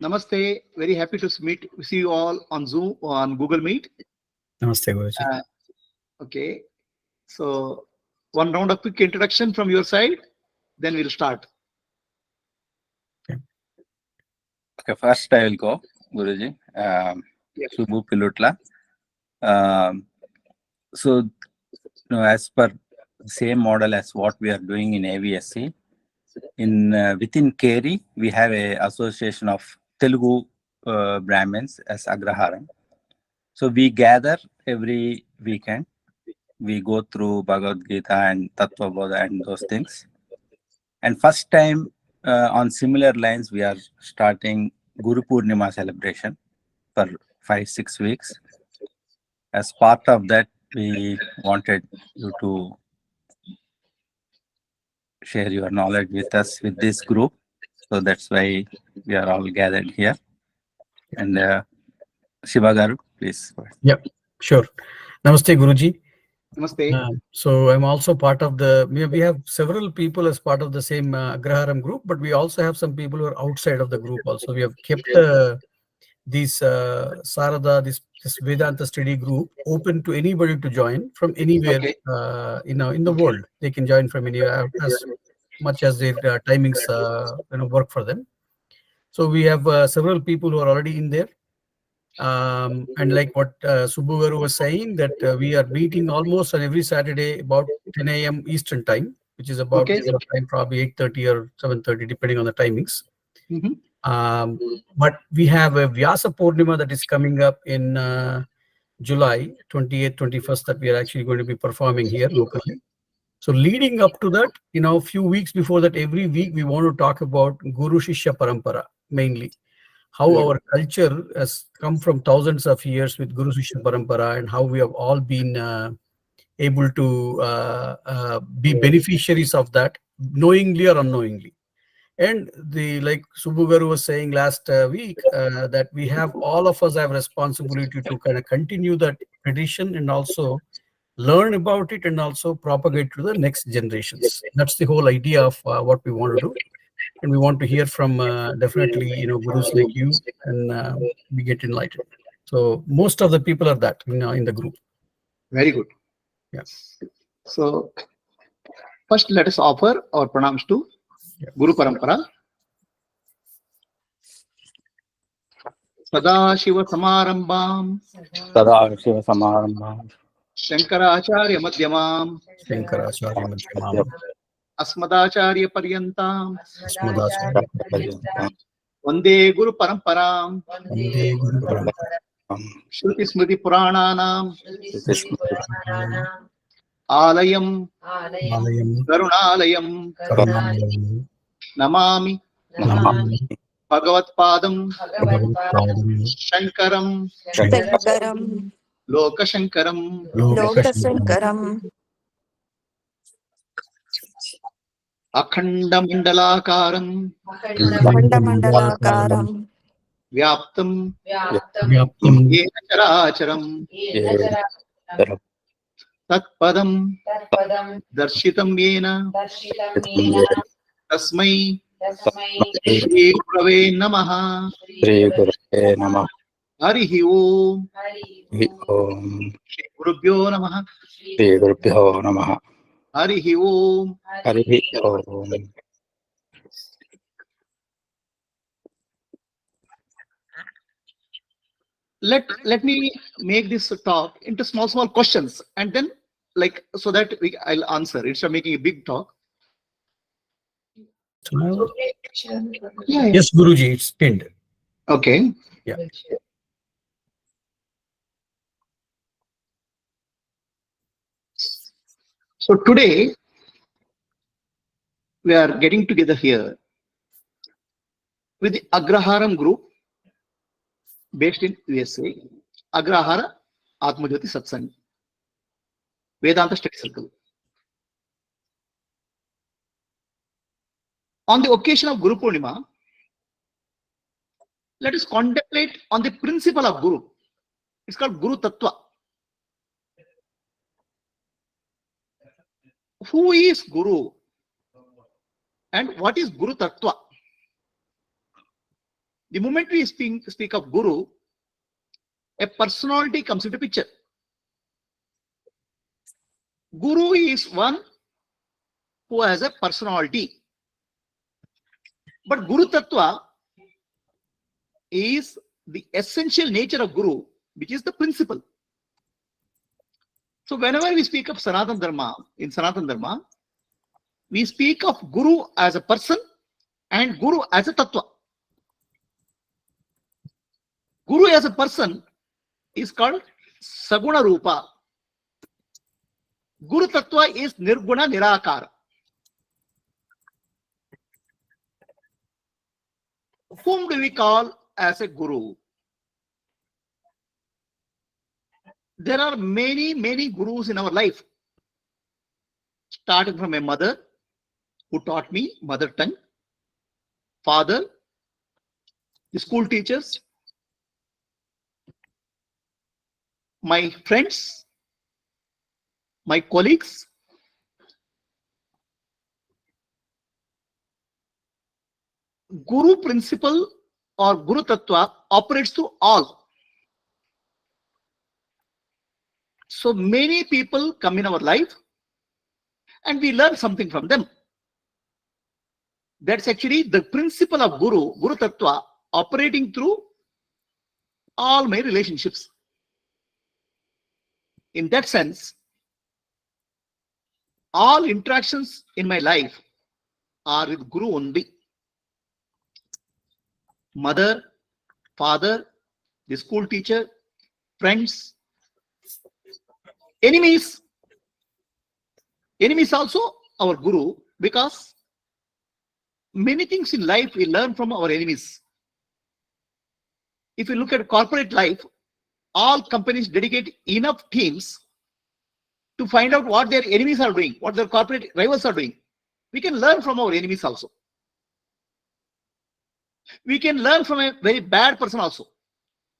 Namaste. Very happy to see you all on Zoom, on Google Meet. Namaste, Guruji. Okay. So, one round of quick introduction from your side, then we'll start. Okay, first I will go, Guruji. Yes. Subhu Pilutla. So, as per same model as what we are doing in AVSC, within Keri, we have a association of Telugu Brahmins as Agraharam. So we gather every weekend. We go through Bhagavad Gita and Tatva Bodha and those things. And first time on similar lines, we are starting Guru Purnima celebration for 5-6 weeks. As part of that, we wanted you to share your knowledge with us with this group. So that's why we are all gathered here. And Shiva Garu, please. Yep, sure. Namaste, Guruji. Namaste. So I'm also part of we have several people as part of the same Agraharam group, but we also have some people who are outside of the group also. We have kept this Sarada, this Vedanta study group open to anybody to join from anywhere in the world. They can join from anywhere as much as their timings work for them. So we have several people who are already in there. And like what Subbu Garu was saying, that we are meeting almost on every Saturday about 10 a.m. Eastern time, which is about your time, probably 8:30 or 7:30, depending on the timings. But we have a Vyasa Purnima that is coming up in July 28th, 21st, that we are actually going to be performing here locally. So leading up to that, a few weeks before that, every week we want to talk about Guru-Shishya Parampara mainly. How our culture has come from thousands of years with Guru-Shishya Parampara, and how we have all been able to be beneficiaries of that, knowingly or unknowingly. And like Subbu Garu was saying last week, that we have, all of us have responsibility to kind of continue that tradition and also learn about it and also propagate to the next generations. That's the whole idea of what we want to do. And we want to hear from definitely gurus like you, and we get enlightened. So most of the people are that in the group. Very good. Yes. So first, let us offer our pranams to Guru Parampara. Sadashiva Samarambam Shankaracharya Madhyamam Shankaracharya Madhyamam Asmadacharya Paryantam Vande Guru Paramparam Vande Guru Parampara Shruti Smriti Purananam Alayam Karunalayam Karunalayam Namami Bhagavat Padam Shankaram Lokashankaram Lokashankaram Akhanda Mandalakaram Mandamandalakaram Vyaptam Vyaptam Yena Characharam Tatpadam Darshitam Yena Tasmai Shri Gurave Namaha Harihi Om Shri Gurubhyo Namaha Harihi Om. Let me make this talk into small questions, and then so that I'll answer instead of making a big talk. Yes, Guruji, it's pinned. Okay. Yeah. So today we are getting together here with the Agraharam group based in USA. Agrahara Atmajyoti Satsang Vedanta Study Circle. On the occasion of Guru Purnima, let us contemplate on the principle of Guru. It's called Guru Tatva. Who is Guru and what is Guru Tatva? The moment we speak of Guru, a personality comes into picture. Guru is one who has a personality. But Guru Tatva is the essential nature of Guru, which is the principle. So whenever we speak of Sanatana Dharma, in Sanatana Dharma, we speak of Guru as a person and Guru as a Tatva. Guru as a person is called Saguna Rupa. Guru Tatva is Nirguna Nirakara. Whom do we call as a Guru? There are many, many Gurus in our life. Starting from a mother who taught me mother tongue, father, the school teachers, my friends, my colleagues. Guru principle or Guru Tattva operates through all. So many people come in our life and we learn something from them. That's actually the principle of Guru Tattva, operating through all my relationships. In that sense, all interactions in my life are with Guru only. Mother, father, the school teacher, friends, enemies. Enemies also our Guru, because many things in life we learn from our enemies. If you look at corporate life, all companies dedicate enough teams to find out what their enemies are doing, what their corporate rivals are doing. We can learn from our enemies also. We can learn from a very bad person also.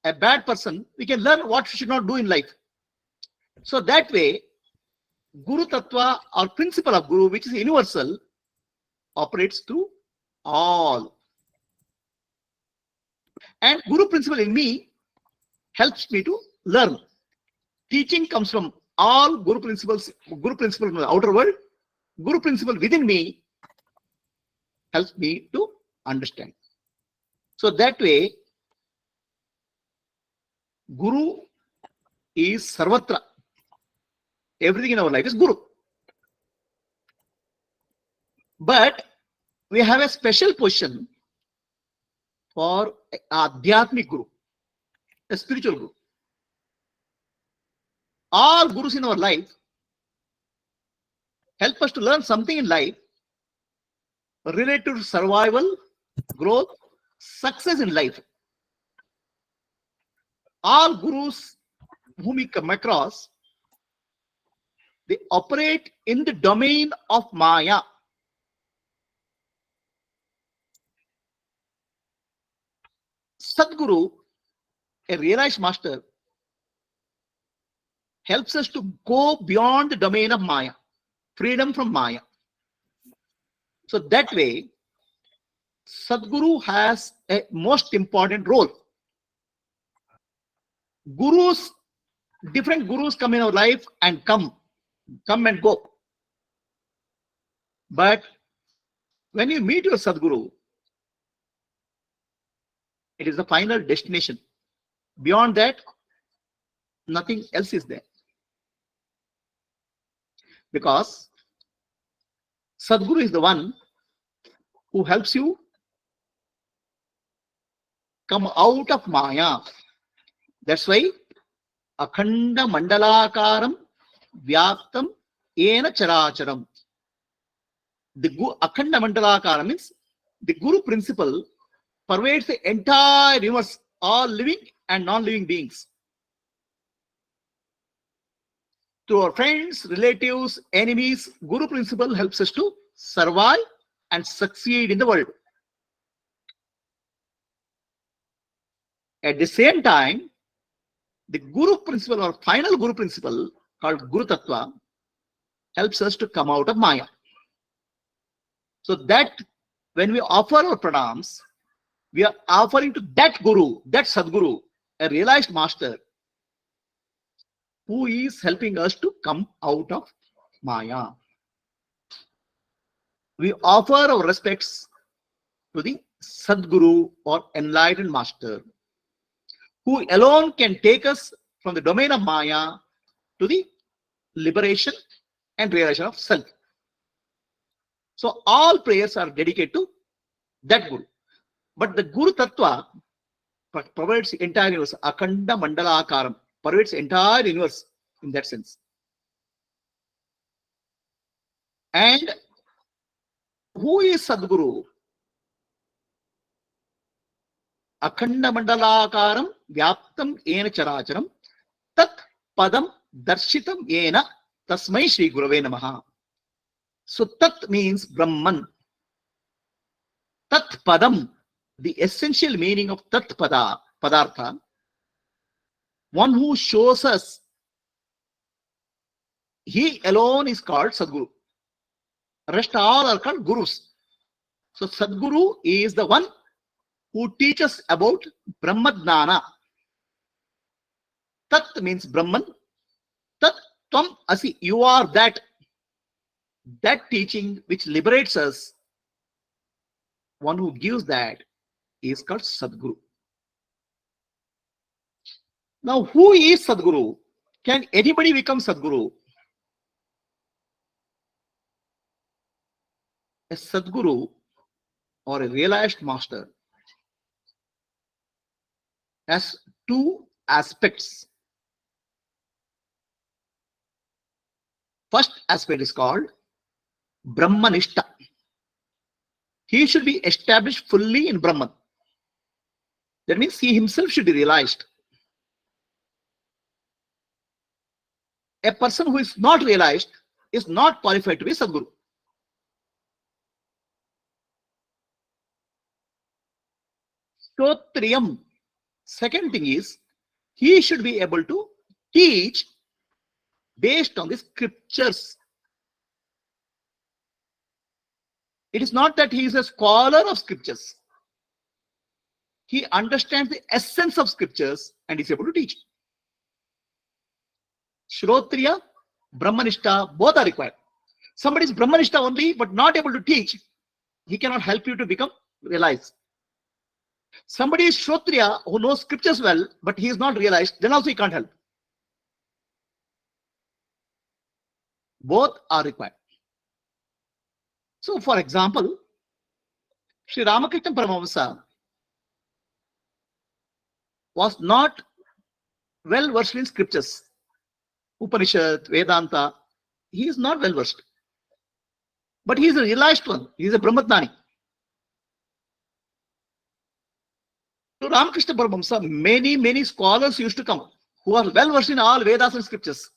A bad person, we can learn what we should not do in life. So that way, Guru Tattva or principle of Guru, which is universal, operates through all. And Guru principle in me helps me to learn. Teaching comes from all Guru principles from the outer world. Guru principle within me helps me to understand. So that way, Guru is Sarvatra. Everything in our life is Guru. But we have a special position for Adhyatmic Guru, a spiritual Guru. All Gurus in our life help us to learn something in life related to survival, growth, success in life. All Gurus whom we come across, they operate in the domain of Maya. Sadguru, a realized master, helps us to go beyond the domain of Maya, freedom from Maya. So that way, Sadguru has a most important role. Gurus, different Gurus come in our life and come and go. But when you meet your Sadguru, it is the final destination. Beyond that, nothing else is there. Because Sadguru is the one who helps you come out of Maya. That's why Akhanda Mandalakaram Vyaptam Ena Characharam. The Akhanda Mandalakaram means the Guru principle pervades the entire universe, all living and non-living beings. To our friends, relatives, enemies, Guru principle helps us to survive and succeed in the world. At the same time, the Guru principle or final Guru principle called Guru Tattva helps us to come out of Maya. So that when we offer our pranams, We are offering to that Guru, that Sadguru, a realized master who is helping us to come out of Maya. We offer our respects to the Sadguru or enlightened master, who alone can take us from the domain of Maya to the liberation and realization of self. So all prayers are dedicated to that Guru. But the Guru Tatva pervades the entire universe. Akhanda Mandala Akaram pervades the entire universe in that sense. And who is Sadguru? Akhanda Mandala Akaram Vyaptam Ena Characharam Tat Padam Darshitam Ena Tasmai Shri Gurave Namaha. So Tat means Brahman. Tat Padam, the essential meaning of Tat Padartha, one who shows us, he alone is called Sadguru. Rest all are called Gurus. So Sadguru is the one who teaches about Brahmadnana. Tat means Brahman. Tat Tvam Asi, you are that. That teaching which liberates us, one who gives that is called Sadguru. Now, who is Sadguru? Can anybody become Sadguru? A Sadguru or a realized master has two aspects. First aspect is called Brahmanishta. He should be established fully in Brahman. That means he himself should be realized. A person who is not realized is not qualified to be Sadguru. Shotriyam. Second thing is, he should be able to teach based on the scriptures. It is not that he is a scholar of scriptures. He understands the essence of scriptures and is able to teach. Shrotriya, Brahmanishta, both are required. Somebody is Brahmanishta only but not able to teach, he cannot help you to become realized. Somebody is Shrotriya who knows scriptures well but he is not realized, then also he can't help. Both are required. So, for example, Sri Ramakrishna Paramahamsa was not well versed in scriptures. Upanishad, Vedanta, he is not well versed. But he is a realized one. He is a Brahmatnani. To Ramakrishna Paramahamsa, many scholars used to come who are well versed in all Vedas and scriptures.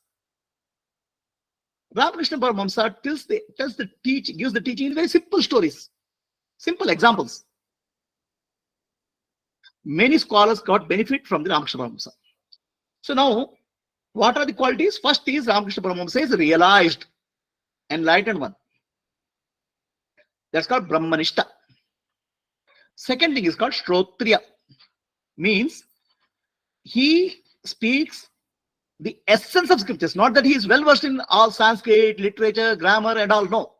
Ramakrishna Paramahamsa gives the teaching in very simple stories, simple examples. Many scholars got benefit from the Ramakrishna Paramahamsa. So now, what are the qualities? First is Ramakrishna Paramahamsa is realized, enlightened one. That's called Brahmanishta. Second thing is called Shrotriya. Means he speaks the essence of scriptures, not that he is well versed in all Sanskrit, literature, grammar and all, no.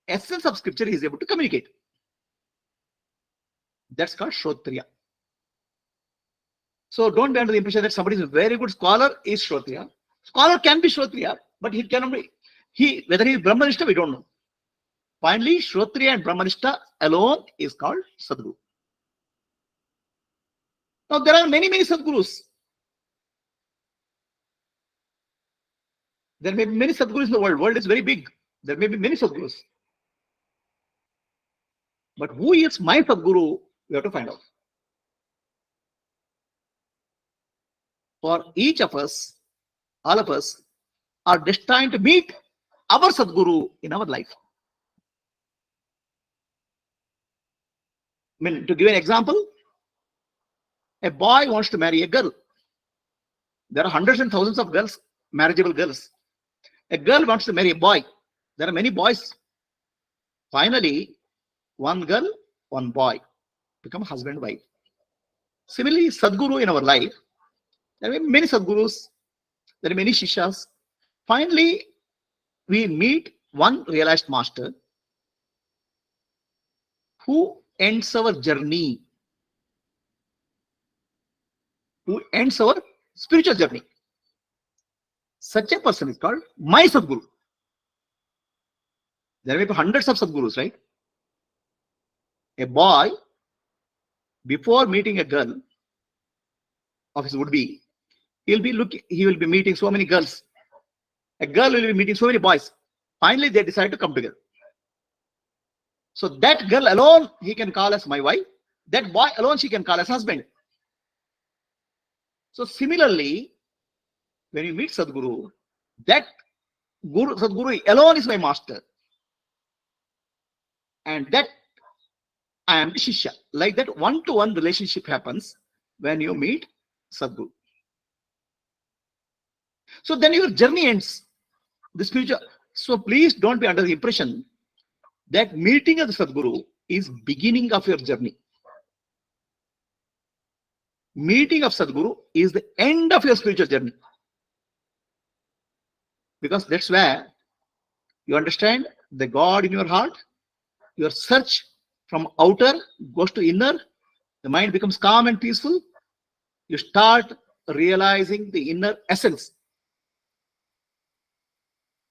Essence of scripture he is able to communicate. That's called Shrotriya. So don't be under the impression that somebody is a very good scholar is Shrotriya. Scholar can be Shrotriya, but he cannot be, whether he is Brahmanishta, we don't know. Finally, Shrotriya and Brahmanishta alone is called Sadguru. Now there are many Sadgurus. There may be many Sadgurus in the world. The world is very big. There may be many Sadgurus. But who is my Sadguru? We have to find out. For each of us, all of us, are destined to meet our Sadguru in our life. I mean, to give an example, a boy wants to marry a girl. There are hundreds and thousands of girls, marriageable girls. A girl wants to marry a boy. There are many boys. Finally, one girl one boy, become husband, wife. Similarly, Sadguru in our life, there are many Sadgurus, there are many Shishyas. Finally, we meet one realized master who ends our journey, who ends our spiritual journey. Such a person is called my Sadguru. There may be hundreds of Sadgurus, right? A boy, before meeting a girl of his would-be, he will be meeting so many girls. A girl will be meeting so many boys. Finally, they decide to come together. So that girl alone he can call as my wife. That boy alone she can call as husband. So similarly, when you meet Sadguru, that Sadguru alone is my master. And that I am the Shishya. Like that one-to-one relationship happens when you meet Sadguru. So then your journey ends. The spiritual. So please don't be under the impression that meeting of the Sadguru is beginning of your journey. Meeting of Sadguru is the end of your spiritual journey. Because that's where you understand the God in your heart. Your search from outer goes to inner. The mind becomes calm and peaceful. You start realizing the inner essence.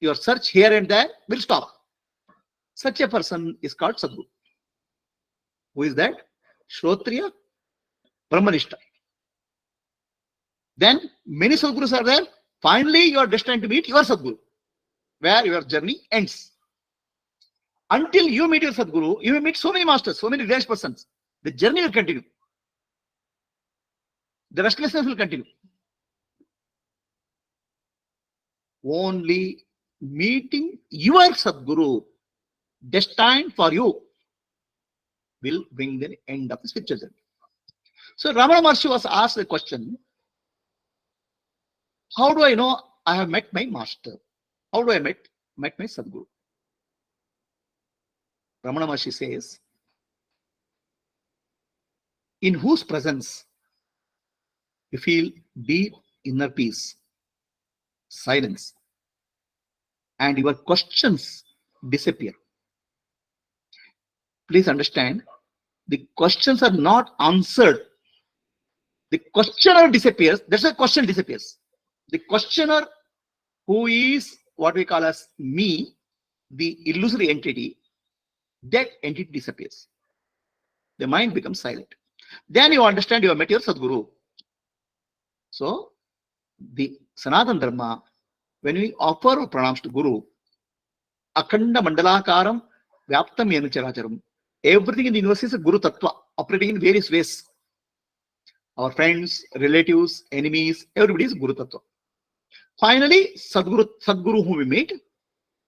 Your search here and there will stop. Such a person is called Sadguru. Who is that? Shrotriya, Brahmanishta. Then many Sadgurus are there. Finally, you are destined to meet your Sadguru, where your journey ends. Until you meet your Sadguru, you will meet so many masters, so many realized persons. The journey will continue. The restlessness will continue. Only meeting your Sadguru, destined for you, will bring the end of the spiritual journey. So Ramana Maharshi was asked the question, how do I know I have met my master? How do I met my Sadguru? Ramana Maharshi says, in whose presence you feel deep inner peace, silence, and your questions disappear. Please understand, the questions are not answered. The questioner disappears. That's why question disappears. The questioner, who is what we call as me, the illusory entity, that entity disappears. The mind becomes silent. Then you understand you have met your Sadguru. So, the Sanatana Dharma, when we offer our pranams to Guru, Akhanda Mandalakaram, Vyaptam Yanucharacharam, everything in the universe is a Guru Tatva, operating in various ways. Our friends, relatives, enemies, everybody is Guru Tatva. Finally, Sadguru whom we meet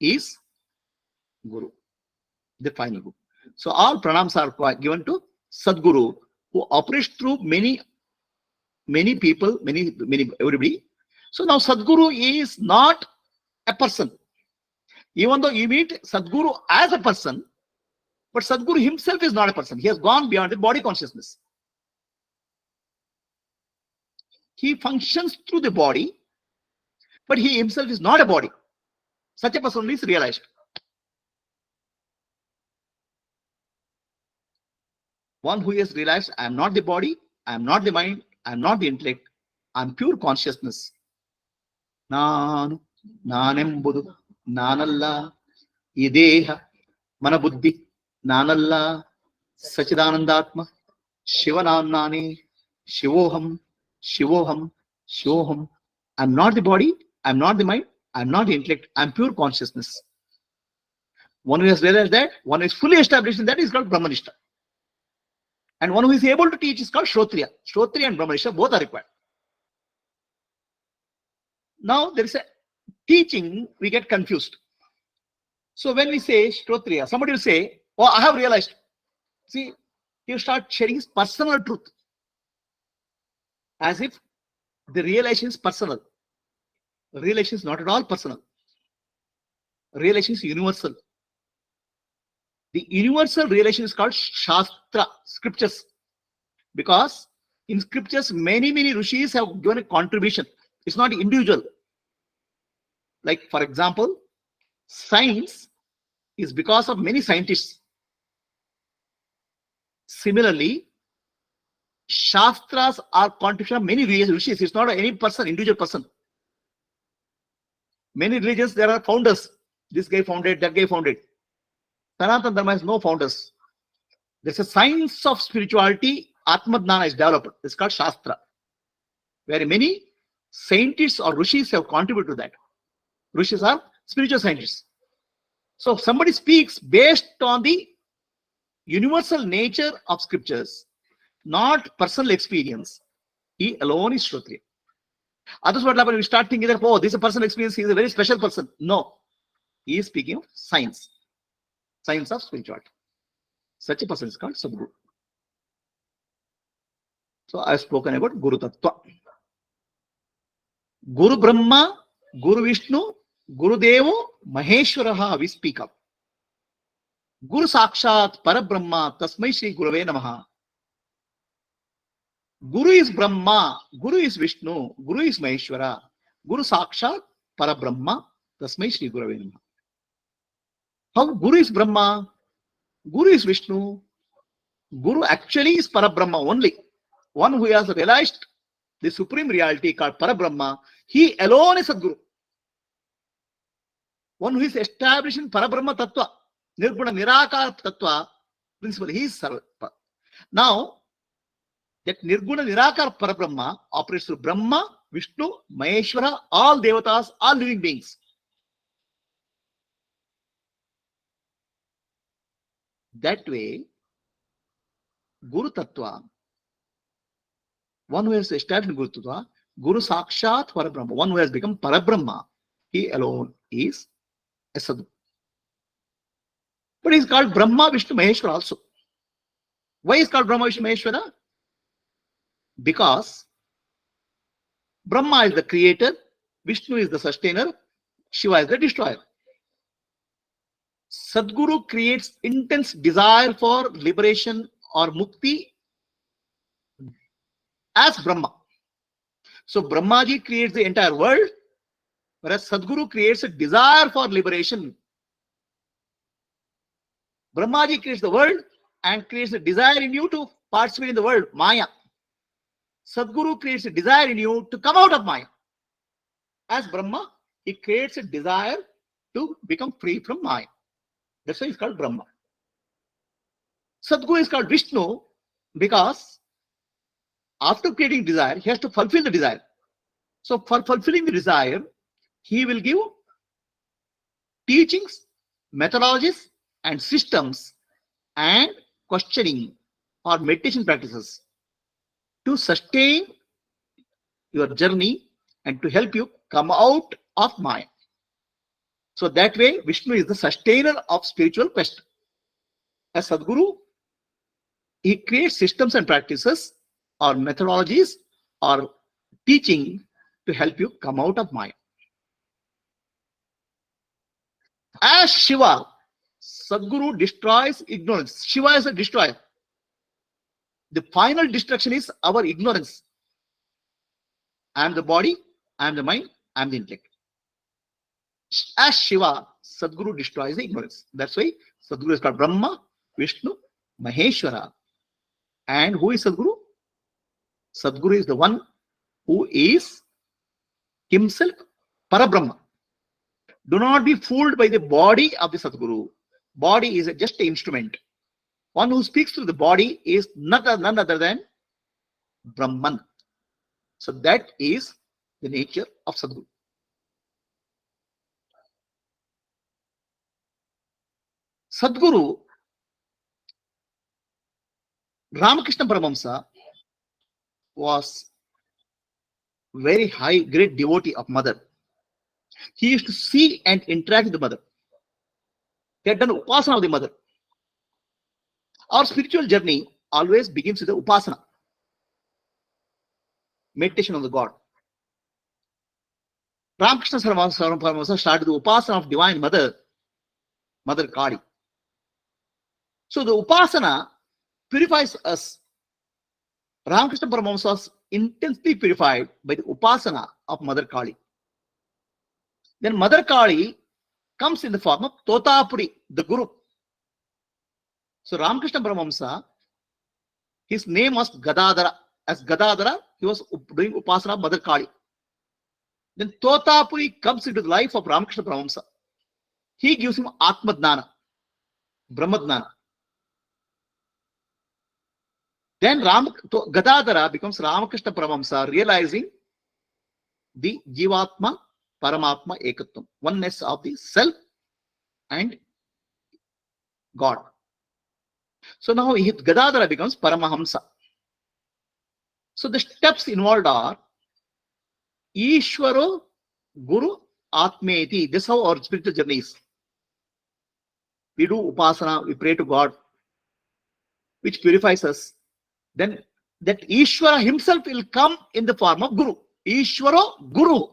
is Guru, the final Guru. So all pranams are given to Sadguru, who operates through many people, many everybody. So now Sadguru is not a person. Even though you meet Sadguru as a person, but Sadguru himself is not a person. He has gone beyond the body consciousness. He functions through the body, but he himself is not a body. Such a person is realized. One who is realized, I am not the body, I am not the mind, I am not the intellect, I am pure consciousness. Nanu, nanembudu, nanalla, ideha, manabuddhi, nanalla, sachidanandatma, shivanamnani, shivoham, shivoham, shivoham. I am not the body, I am not the mind, I am not the intellect, I am pure consciousness. One who has realized that, one who is fully established in that is called Brahmanishta. And one who is able to teach is called Shrotriya. Shrotriya and Brahmanishta both are required. Now there is a teaching, we get confused. So when we say Shrotriya, somebody will say, oh, I have realized. See, he will start sharing his personal truth. As if the realization is personal. Realization is not at all personal. Realization is universal. The universal relation is called Shastra, scriptures. Because in scriptures, many rishis have given a contribution. It's not individual. Like, for example, science is because of many scientists. Similarly, Shastras are contribution of many rishis. It's not any person, individual person. Many religions, there are founders. This guy founded, that guy founded. Sanatana Dharma has no founders. There's a science of spirituality, Atmadnana is developed. It's called Shastra. Where many scientists or rishis have contributed to that. Rishis are spiritual scientists. So if somebody speaks based on the universal nature of scriptures, not personal experience, he alone is Shrotriya. Others what happen, we start thinking that, oh, this is a personal experience, he is a very special person. No. He is speaking of science. Science of spirituality. Such a person is called Sadguru. So I have spoken about Guru Tatva. Guru Brahma, Guru Vishnu, Guru Devo, Maheshwaraha we speak of. Guru Sakshat Parabrahma Tasmai Shri Gurave Namaha. Guru is Brahma, Guru is Vishnu, Guru is Maheshwara, Guru Sakshat Parabrahma Tasmai Shri Gurave Namaha. How Guru is Brahma? Guru is Vishnu. Guru actually is Parabrahma only. One who has realized the supreme reality called Parabrahma, he alone is Sadguru. One who is established in Parabrahma Tatva, Nirguna Nirakara Tatva principle, he is Sarva. Now, that Nirguna Nirakara Parabrahma operates through Brahma, Vishnu, Maheshwara, all devatas, all living beings. That way, Guru Tattva, one who has established Guru Tattva, Guru Sakshat Parabrahma, one who has become Parabrahma, he alone is a Sadhu. But he is called Brahma, Vishnu, Maheshwara also. Why is called Brahma, Vishnu, Maheshwara? Because Brahma is the creator, Vishnu is the sustainer, Shiva is the destroyer. Sadguru creates intense desire for liberation or mukti as Brahma. So Brahmaji creates the entire world, whereas Sadguru creates a desire for liberation. Brahmaji creates the world and creates a desire in you to participate in the world, Maya. Sadguru creates a desire in you to come out of Maya. As Brahma, he creates a desire to become free from Maya. That's why he's called Brahma. Sadguru is called Vishnu because after creating desire, he has to fulfill the desire. So for fulfilling the desire, he will give teachings, methodologies, and systems and questioning or meditation practices to sustain your journey and to help you come out of Maya. So that way, Vishnu is the sustainer of spiritual quest. As Sadguru, he creates systems and practices or methodologies or teaching to help you come out of Maya. As Shiva, Sadguru destroys ignorance. Shiva is a destroyer. The final destruction is our ignorance. I am the body, I am the mind, I am the intellect. As Shiva, Sadguru destroys the ignorance. That's why Sadguru is called Brahma, Vishnu, Maheshwara. And who is Sadguru? Sadguru is the one who is himself Parabrahma. Do not be fooled by the body of the Sadguru. Body is just an instrument. One who speaks through the body is none other than Brahman. So that is the nature of Sadguru. Sadguru, Ramakrishna Paramahamsa, was very high, great devotee of mother. He used to see and interact with the mother. He had done upasana of the mother. Our spiritual journey always begins with the upasana, meditation on the God. Ramakrishna Paramahamsa started the upasana of divine mother, Mother Kali. So the upasana purifies us. Ramakrishna Paramahamsa was intensely purified by the upasana of Mother Kali. Then Mother Kali comes in the form of Totapuri, the Guru. So Ramakrishna Paramahamsa, his name was Gadadhara. As Gadadhara, he was doing upasana of Mother Kali. Then Totapuri comes into the life of Ramakrishna Paramahamsa. He gives him Atmadnana, Brahmadnana. Then Gadadhara becomes Ramakrishna Paramahamsa, realizing the Jivatma, Paramatma, Ekatvam, oneness of the self and God. So now Gadadhara becomes Paramahamsa. So the steps involved are Ishvaro, Guru, Atmeti. This is how our spiritual journey is. We do upasana, we pray to God, which purifies us. Then that Ishvara himself will come in the form of Guru. Ishvaro, Guru.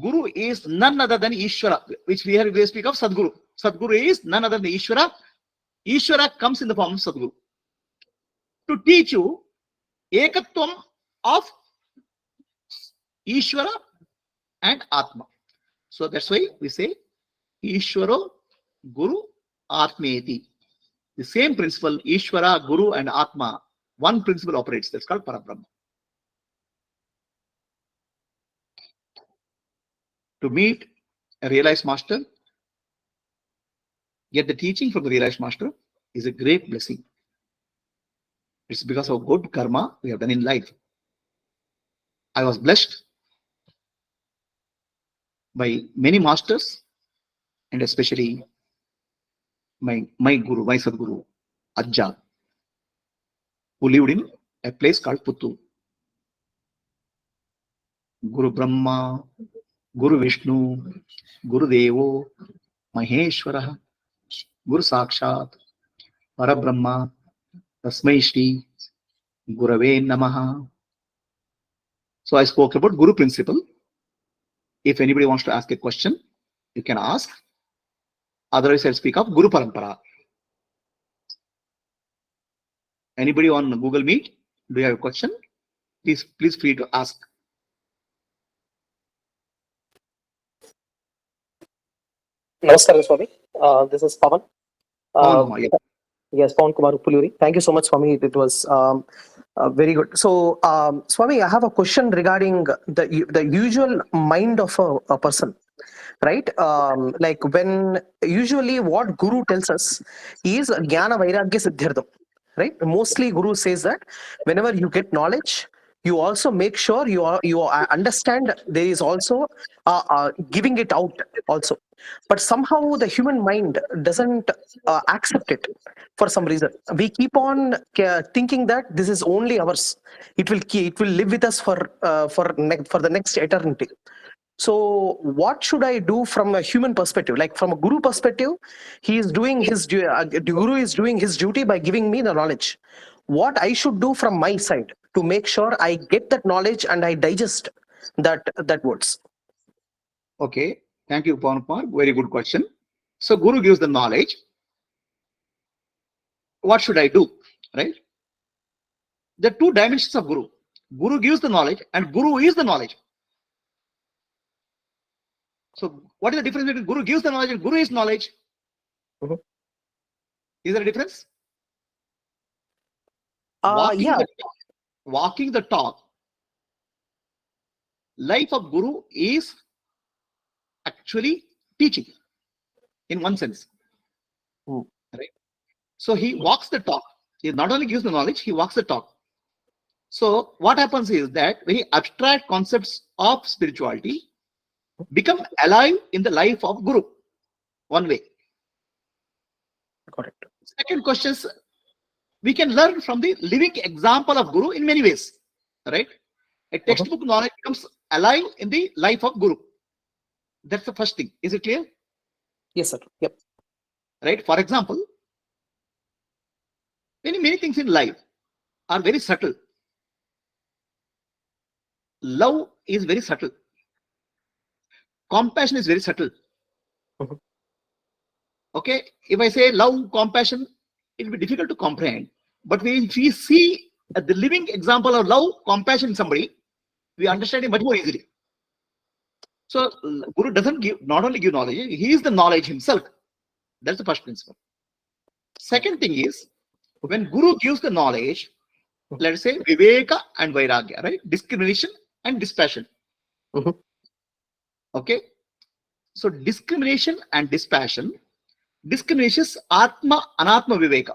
Guru is none other than Ishvara, which we speak of Sadguru. Sadguru is none other than Ishvara. Ishvara comes in the form of Sadguru to teach you Ekatvam of Ishvara and Atma. So that's why we say Ishvaro, Guru, Atmeti. The same principle, Ishvara, Guru, and Atma, one principle operates. That's called Parabrahma. To meet a realized master, get the teaching from the realized master is a great blessing. It's because of good karma we have done in life. I was blessed by many masters, and especially my Guru, my Sadguru, Ajja, who lived in a place called Puttur. Guru Brahma, Guru Vishnu, Guru Devo, Maheshwara, Guru Sakshat, Parabrahma, Tasmai Shri, Gurave Namaha. So I spoke about Guru principle. If anybody wants to ask a question, you can ask. Otherwise, I'll speak of Guru Parampara. Anybody on Google Meet? Do you have a question? Please free to ask. Namaskaram, Swami. This is Pavan. Pavan Kumar, yeah. Yes, Pavan Kumar Upuluri. Thank you so much, Swami. It was very good. So, Swami, I have a question regarding the usual mind of a person, right? Like when usually what Guru tells us is Jnana Vairagya Siddhyartham, right? Mostly Guru says that whenever you get knowledge, you also make sure you understand there is also giving it out also. But somehow the human mind doesn't accept it for some reason. We keep on thinking that this is only ours. It will live with us for the next eternity. So what should I do from a human perspective? Like from a Guru perspective, he is doing his Guru is doing his duty by giving me the knowledge. What I should do from my side to make sure I get that knowledge and I digest that words. Okay. Thank you, Pavan Kumar. Very good question. So Guru gives the knowledge. What should I do? Right? There are two dimensions of Guru. Guru gives the knowledge and Guru is the knowledge. So what is the difference between Guru gives the knowledge and Guru is knowledge? Mhm. Is there a difference? Yeah. Walking the talk. Life of Guru is actually teaching in one sense. Right? So he walks the talk. He not only gives the knowledge, he walks the talk. So what happens is that very abstract concepts of spirituality become alive in the life of Guru. One way. Correct. Second question is, we can learn from the living example of Guru in many ways. Right? A textbook knowledge becomes alive in the life of Guru. That's the first thing. Is it clear? Yes, sir. Yep. Right? For example, many things in life are very subtle. Love is very subtle. Compassion is very subtle. Okay, if I say love, compassion, it will be difficult to comprehend. But if we see the living example of love, compassion in somebody, we understand it much more easily. So Guru doesn't not only give knowledge, he is the knowledge himself. That's the first principle. Second thing is, when Guru gives the knowledge, let's say Viveka and Vairagya, right? Discrimination and dispassion. Mhm. Okay. So discrimination and dispassion. Discrimination is Atma Anatma Viveka.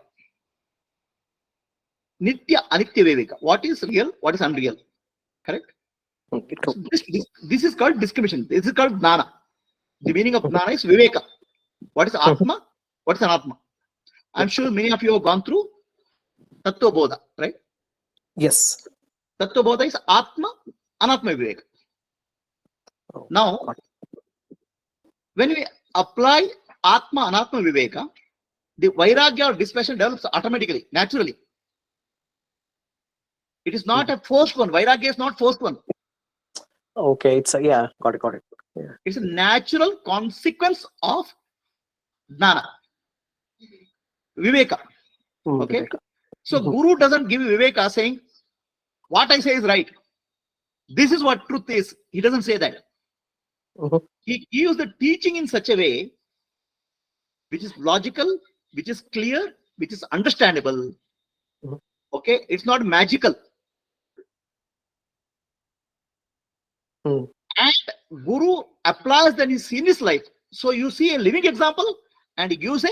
Nitya Anitya Viveka. What is real? What is unreal? Correct? Okay, So true. this is called discrimination. This is called Jnana. The meaning of Jnana is Viveka. What is Atma? What is Anatma? I'm sure many of you have gone through Tattva Bodha, right? Yes. Tattva Bodha is Atma Anatma Viveka. Oh, Now, got when we apply Atma Anatma Viveka, the Vairagya or dispassion develops automatically, naturally. It is not a forced one. Vairagya is not forced one. Okay, it's a, yeah, got it. Yeah. It's a natural consequence of Jnana. Viveka. Okay. Viveka. So Mhm. Guru doesn't give Viveka saying, what I say is right. This is what truth is. He doesn't say that. Mhm. He gives the teaching in such a way which is logical, which is clear, which is understandable. Mhm. Okay. It's not magical. Hmm. And Guru applies that in his life. So you see a living example and he gives a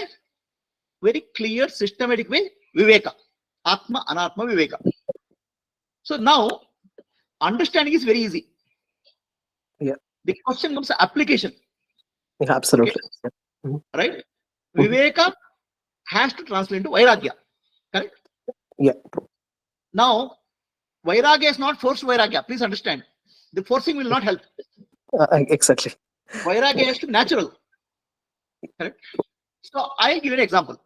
very clear, systematic way, Viveka. Atma, Anatma, Viveka. So now, understanding is very easy. Yeah. The question comes to application, Yeah, absolutely. right? Mhm. Viveka has to translate into Vairagya, correct? Yeah. Now, Vairagya is not forced Vairagya. Please understand. The forcing will not help. Exactly. Vairagya is to natural, correct? So I'll give you an example.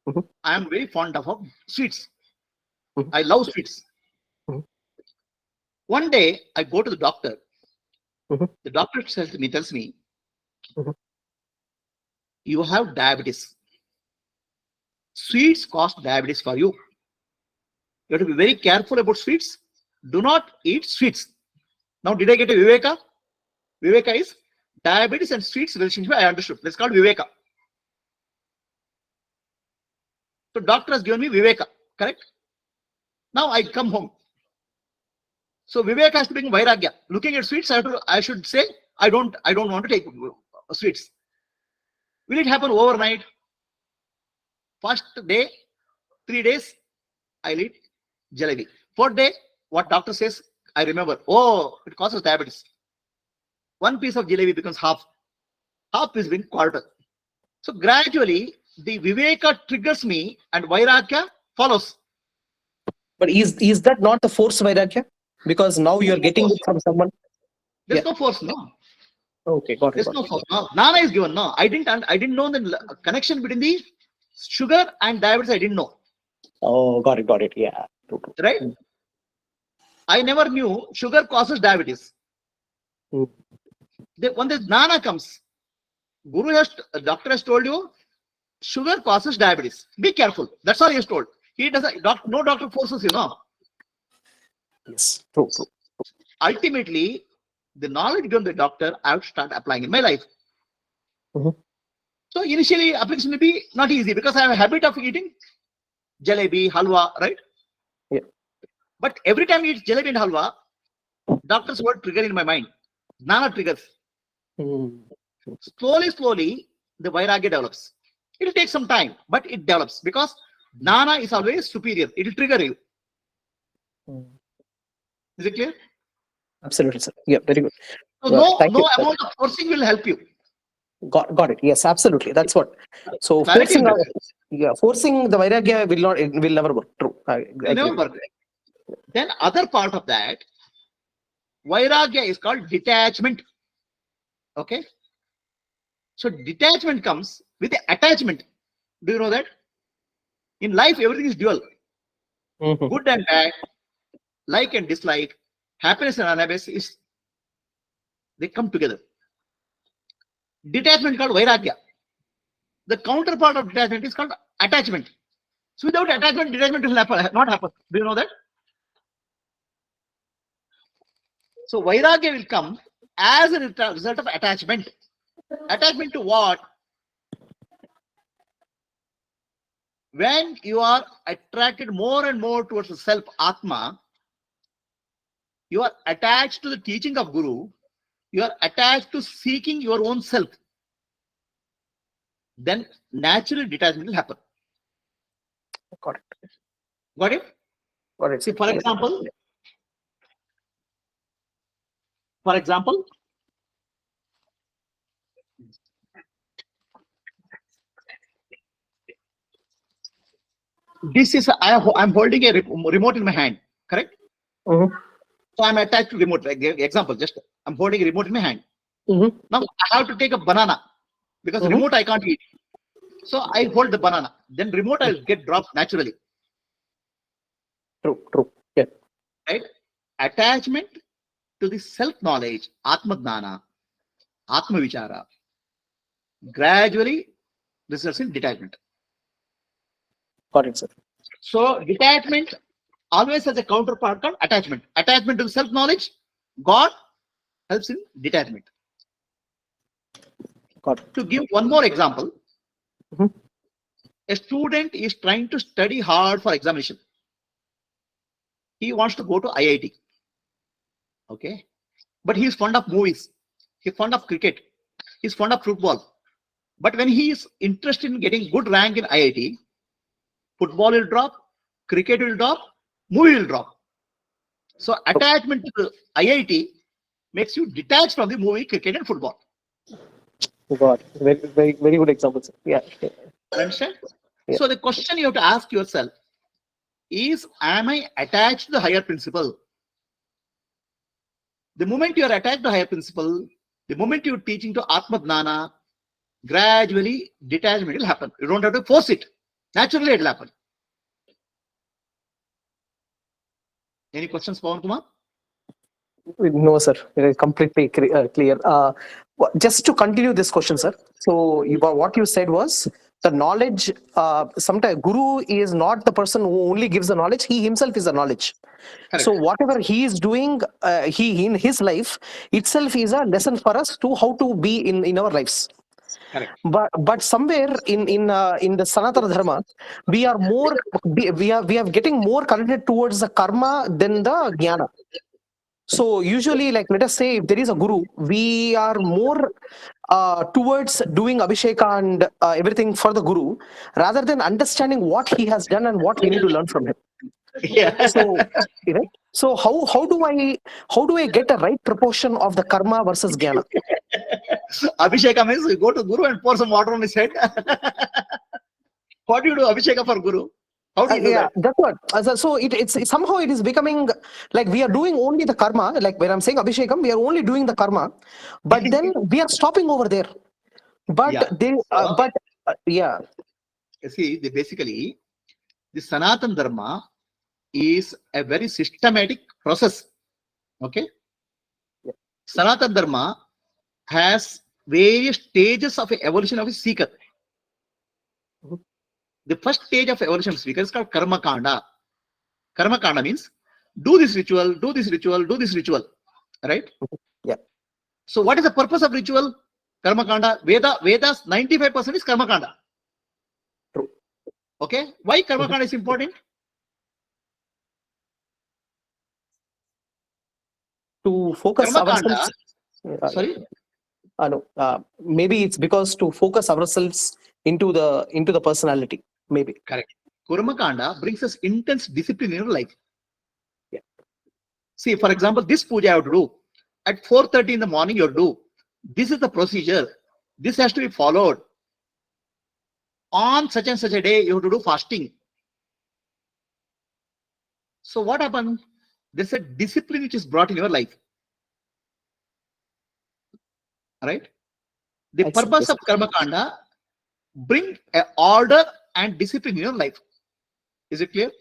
Mhm. I am very fond of sweets. Mhm. I love sweets. Mhm. One day I go to the doctor. Mhm. The doctor tells me, Mhm. you have diabetes. Sweets cause diabetes for you. You have to be very careful about sweets. Do not eat sweets. Now, did I get a Viveka? Viveka is diabetes and sweets relationship. I understood. That's called Viveka. So doctor has given me Viveka, correct? Now I come home. So Viveka has to bring Vairagya. Looking at sweets, I should say, I don't want to take sweets. Will it happen overnight? First day, 3 days, I'll eat jalebi. Fourth day, what doctor says, I remember. Oh, it causes diabetes. One piece of jalebi becomes half. Half is being quarter. So gradually, the Viveka triggers me and Vairagya follows. But is that not the force Vairagya? Because now you're getting it from someone. There's Yeah. no force, no. Okay, got it. There's no force. No. Nana is given. No, I didn't know the connection between the sugar and diabetes. I didn't know. Oh, got it. Yeah. True. Right? I never knew sugar causes diabetes. Mm. When the Nana comes, doctor has told you sugar causes diabetes. Be careful. That's all he has told. He doesn't. No doctor forces you. No. Yes. True. Ultimately, the knowledge given by the doctor, I have to start applying in my life. Mhm. So initially, application will be not easy because I have a habit of eating jalebi, halwa, right? Yeah. But every time you eat jalebi and halwa, doctor's word trigger in my mind. Nana triggers. Mm. Slowly, the vairagya develops. It will take some time, but it develops because Nana is always superior. It will trigger you. Mm. Is it clear? Absolutely, sir. Yeah, very good. So Well, thank no you. amount of forcing will help you. Got it. Yes, absolutely. That's what. So Clarity forcing, is forcing the Vairagya will never work. True. I agree. never work. Then other part of that, vairagya is called detachment. Okay. So detachment comes with the attachment. Do you know that? In life, everything is dual. Mhm. Good and bad, like and dislike, happiness and unhappiness they come together. Detachment called vairagya. The counterpart of detachment is called attachment. So without attachment, detachment will not happen. Do you know that? So vairagya will come as a result of attachment. Attachment to what? When you are attracted more and more towards the self, Atma, you are attached to the teaching of Guru, you are attached to seeking your own self, then naturally detachment will happen. Got it. Got it? Got it. See, for example, this is I'm holding a remote in my hand, correct? Mm-hmm. So I'm attached to remote. Like example, just I'm holding a remote in my hand. Mm-hmm. Now I have to take a banana because remote I can't eat. So I hold the banana. Then remote I'll get dropped naturally. True. Yeah. Right? Attachment to the self-knowledge, Atma Gnana, Atma Vichara, gradually results in detachment. Got it, sir. So detachment always has a counterpart called attachment. Attachment to self-knowledge, God helps in detachment. Got it. To give one more example, Mhm. a student is trying to study hard for examination. He wants to go to IIT. Okay. But he is fond of movies. He's fond of cricket. He's fond of football. But when he is interested in getting good rank in IIT, football will drop, cricket will drop, movie will drop. So attachment to the IIT makes you detached from the movie, cricket, and football. Got it. Very good example, sir. Yeah. Understand? Yeah. So the question you have to ask yourself is, am I attached to the higher principle? The moment you are attached to higher principle, the moment you're teaching to Atma Gnana, gradually detachment will happen. You don't have to force it. Naturally, it will happen. Any questions, Pawan Kumar? No, sir. It is completely clear. Just to continue this question, sir. So, what you said was the knowledge. Sometimes Guru is not the person who only gives the knowledge. He himself is the knowledge. Correct. So, whatever he is doing, he in his life itself is a lesson for us to how to be in our lives. Correct. But somewhere in the Sanatana Dharma, we are getting more connected towards the karma than the jnana. So usually, like let us say, if there is a guru, we are more towards doing abhisheka and everything for the guru, rather than understanding what he has done and what we need to learn from him. Yeah. So, right? So how do I get a right proportion of the karma versus jnana? Abhisheka means you go to Guru and pour some water on his head. What do you do Abhisheka for Guru? How do you do Yeah, that? that's what. So it's somehow it is becoming like we are doing only the karma. Like when I'm saying abhishekam, we are only doing the karma, but then we are stopping over there. But Yeah. yeah. See, basically, the Sanatana Dharma is a very systematic process. Okay. Yeah. Sanatana Dharma has various stages of evolution of a seeker. Mhm. The first stage of evolution of seeker is called Karma Kanda. Karma Kanda means do this ritual, do this ritual, do this ritual. Right? Yeah. So what is the purpose of ritual? Karma Kanda. Vedas 95% is Karma Kanda. True. Okay. Why Karma Kanda is important? To focus Karma Kanda. ourselves. Sorry. No. Maybe it's because to focus ourselves into the personality. Maybe. Correct. Karma Kanda brings us intense discipline in your life. Yeah. See, for example, this puja I have to do. At 4:30 in the morning, you have to do. This is the procedure. This has to be followed. On such and such a day, you have to do fasting. So what happened? There's a discipline which is brought in your life. Right? The Excellent. purpose of Karma Kanda, bring a order and discipline in your life. Is it clear?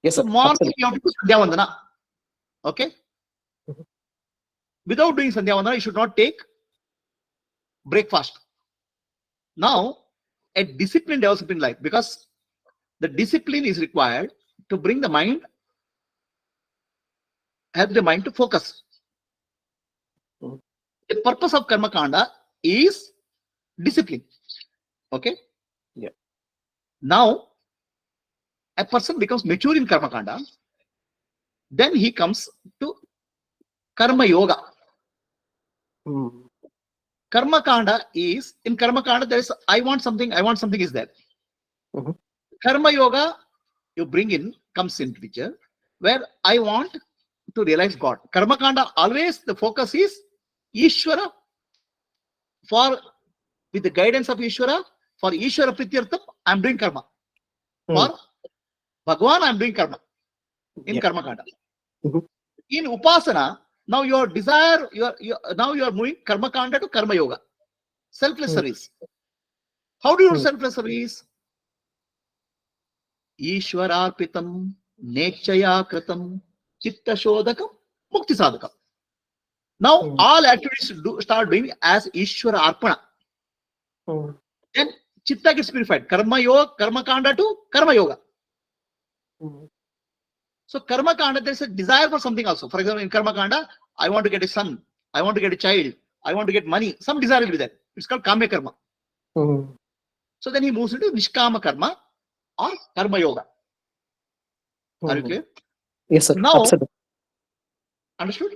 Yes, So sir. morning Absolutely. you have to do Sandhya Vandana. Okay? Mhm. Without doing Sandhya Vandana, you should not take breakfast. Now, a discipline develops in life because the discipline is required to bring the mind, help the mind to focus. The purpose of karma kanda is discipline. Okay? Yeah. Now, a person becomes mature in karma kanda, then he comes to karma yoga. Karma kanda is, in karma kanda, there is I want something is there. Mhm. Karma yoga, you bring in, comes into picture, where I want to realize God. Karma kanda, always the focus is Ishvara, with the guidance of Ishvara, for Ishvara Prityartham, I am doing karma. For Bhagwan, I am doing karma in Yeah. karma kanda. Mhm. In upasana, now your desire, now you are moving karma kanda to karma yoga, selfless service. How do you do selfless service? Ishwararpitam nechaya kritam chitta shodakam mukti sadhakam. Now all activities start doing as Ishwara Arpana. Then chitta gets purified. Karma yoga, karma kanda to karma yoga. So karma kanda, there is a desire for something also. For example, in karma kanda, I want to get a son, I want to get a child, I want to get money. Some desire will be there. It's called kama karma. So then he moves into nishkama karma or karma yoga. Are you clear? Yes, sir. Now, Absolutely. understood?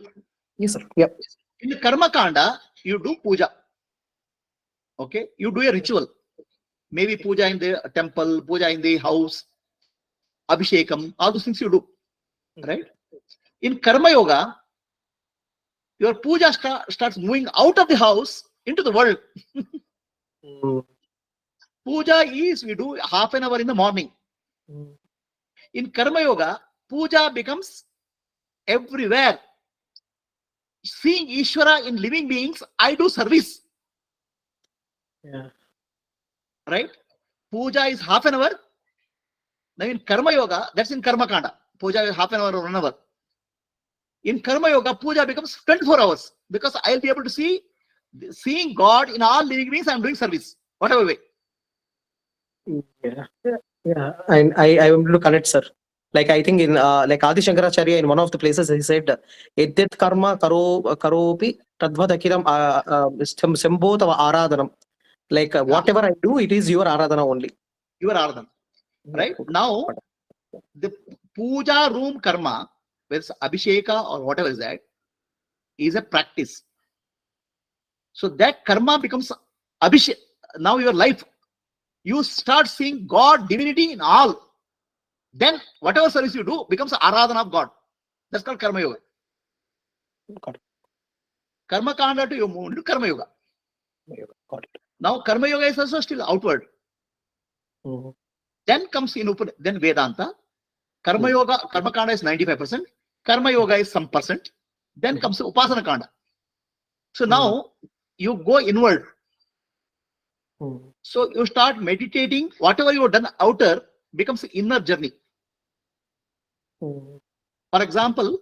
Yes, sir. Yep. In the karma kanda, you do puja. Okay, you do a ritual. Maybe puja in the temple, puja in the house, abhishekam, all those things you do. Right? In karma yoga, your puja starts moving out of the house into the world. Puja is, we do half an hour in the morning. In karma yoga, puja becomes everywhere. Seeing Ishvara in living beings, I do service. Yeah. Right? Puja is half an hour. Now in karma yoga, that's in karma kanda. Puja is half an hour or 1 hour. In karma yoga, puja becomes 24 hours because I'll be able to seeing God in all living beings. I'm doing service, whatever way. Yeah. Yeah. And I want to connect, sir. Like I think in like Adi Shankaracharya in one of the places he said, "Edyat karma karopi tadvadakiram sembho tava aradhanam." Like whatever I do, it is your aradhana only. Your aradhana. Right? Now, the puja room karma, whether it's abhisheka or whatever is that, is a practice. So that karma becomes abhishek. Now your life, you start seeing God, divinity in all. Then whatever service you do becomes aradhana of God. That's called karma yoga. Got it. Karma kanda to you move into karma yoga. Got it. Now karma yoga is also still outward. Then comes in then Vedanta. Karma yoga, karma kanda is 95%. Karma yoga is some percent. Then comes upasana kanda. So now you go inward. So you start meditating. Whatever you have done outer becomes inner journey. For example,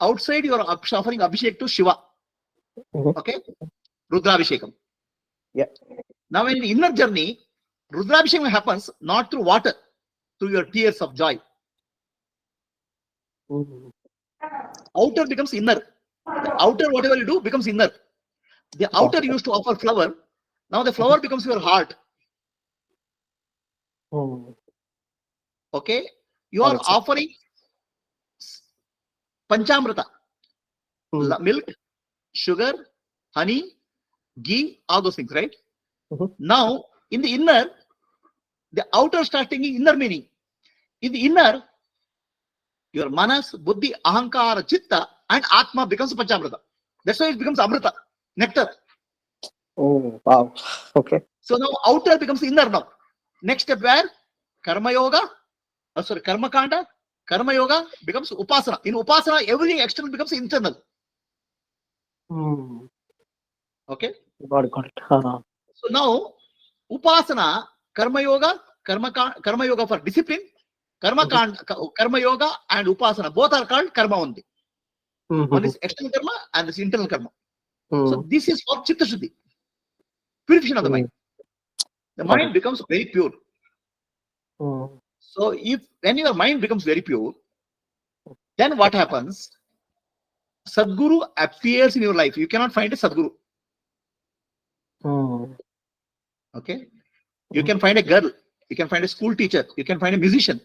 outside you are offering abhishek to Shiva. Okay? Rudrabhishekam. Yeah. Now in the inner journey, Rudrabhishekam happens not through water, through your tears of joy. Outer becomes inner. The outer, whatever you do, becomes inner. The outer used to offer flower. Now the flower becomes your heart. Okay? You are offering panchamrita. Milk, sugar, honey, ghee, all those things, right? Now, in the inner, the outer starts taking inner meaning. In the inner, your manas, buddhi, ahankara, chitta, and atma becomes panchamrita. That's why it becomes amrita, nectar. Oh, wow. Okay. So now outer becomes inner now. Next step where? Karma yoga, karma kanda, karma yoga becomes upasana. In upasana, everything external becomes internal. Okay? Got it. So now, upasana, karma yoga for discipline, karma yoga and upasana, both are called karma only. One is external karma and this internal karma. So this is for chitta shuddhi. purification of the mind. The Got mind becomes very pure. So when your mind becomes very pure, then what happens? Sadguru appears in your life. You cannot find a Sadguru. Okay? You can find a girl, you can find a school teacher, you can find a musician,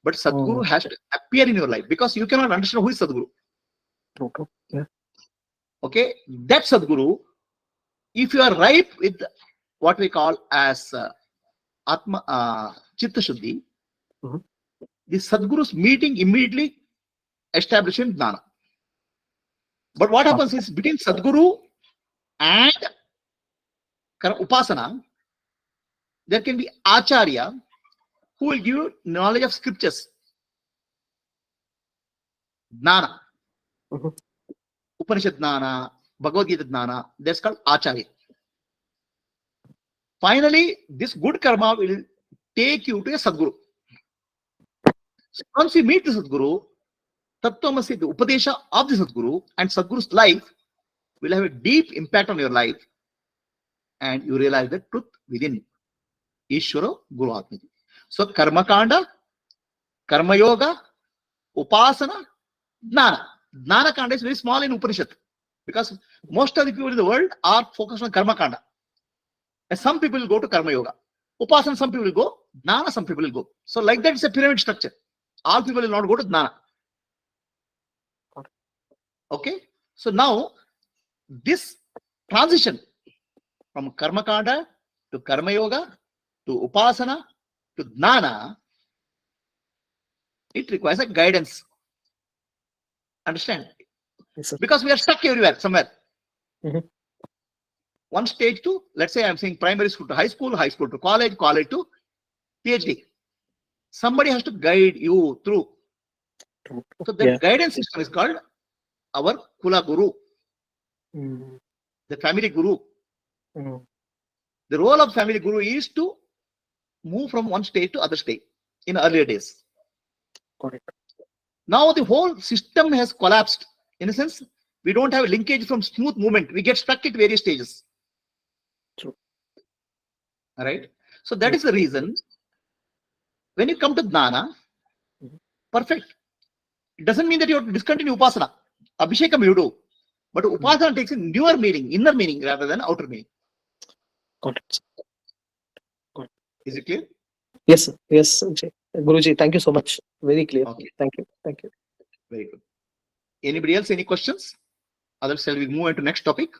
but Sadguru has to appear in your life because you cannot understand who is Sadguru. Yeah. Okay? That Sadguru, if you are ripe with what we call as Atma Chitta Shuddhi, the Sadguru's meeting immediately establishing Jnana. But what happens is between Sadguru and Upasana, there can be Acharya who will give you knowledge of scriptures. Jnana. Upanishad Jnana, Bhagavad Gita Jnana, that's called Acharya. Finally, this good karma will take you to a Sadguru. So once you meet the Sadguru, Tattvamasi, the Upadesha of the Sadguru and Sadguru's life will have a deep impact on your life, and you realize the truth within Ishvara Guru Atmati. So Karma Kanda, Karma Yoga, Upasana, Jnana. Jnana Kanda is very small in Upanishad because most of the people in the world are focused on Karma Kanda. And some people will go to Karma Yoga. Upasana, some people will go. Jnana, some people will go. So like that, it's a pyramid structure. All people will not go to Jnana. Okay? So now, this transition from Karma Kanda to Karma Yoga to Upasana to Jnana, it requires a guidance. Understand? Yes, sir. Because we are stuck everywhere, somewhere. One stage to, let's say I'm saying primary school to high school to college, college to PhD. Somebody has to guide you through. So that guidance system is called our Kula Guru, the family Guru. The role of family Guru is to move from one stage to other stage in earlier days. Correct. Now the whole system has collapsed. In a sense, we don't have a linkage from smooth movement. We get stuck at various stages. True. All right. So that is the reason when you come to Jnana, perfect. It doesn't mean that you have to discontinue Upasana. Abhishekam you do. But Upasana takes a newer meaning, inner meaning rather than outer meaning. Got it. Is it clear? Yes, sir. Yes, Guruji, thank you so much. Very clear. Okay. Thank you. Thank you. Very good. Anybody else? Any questions? Others, shall we move into next topic?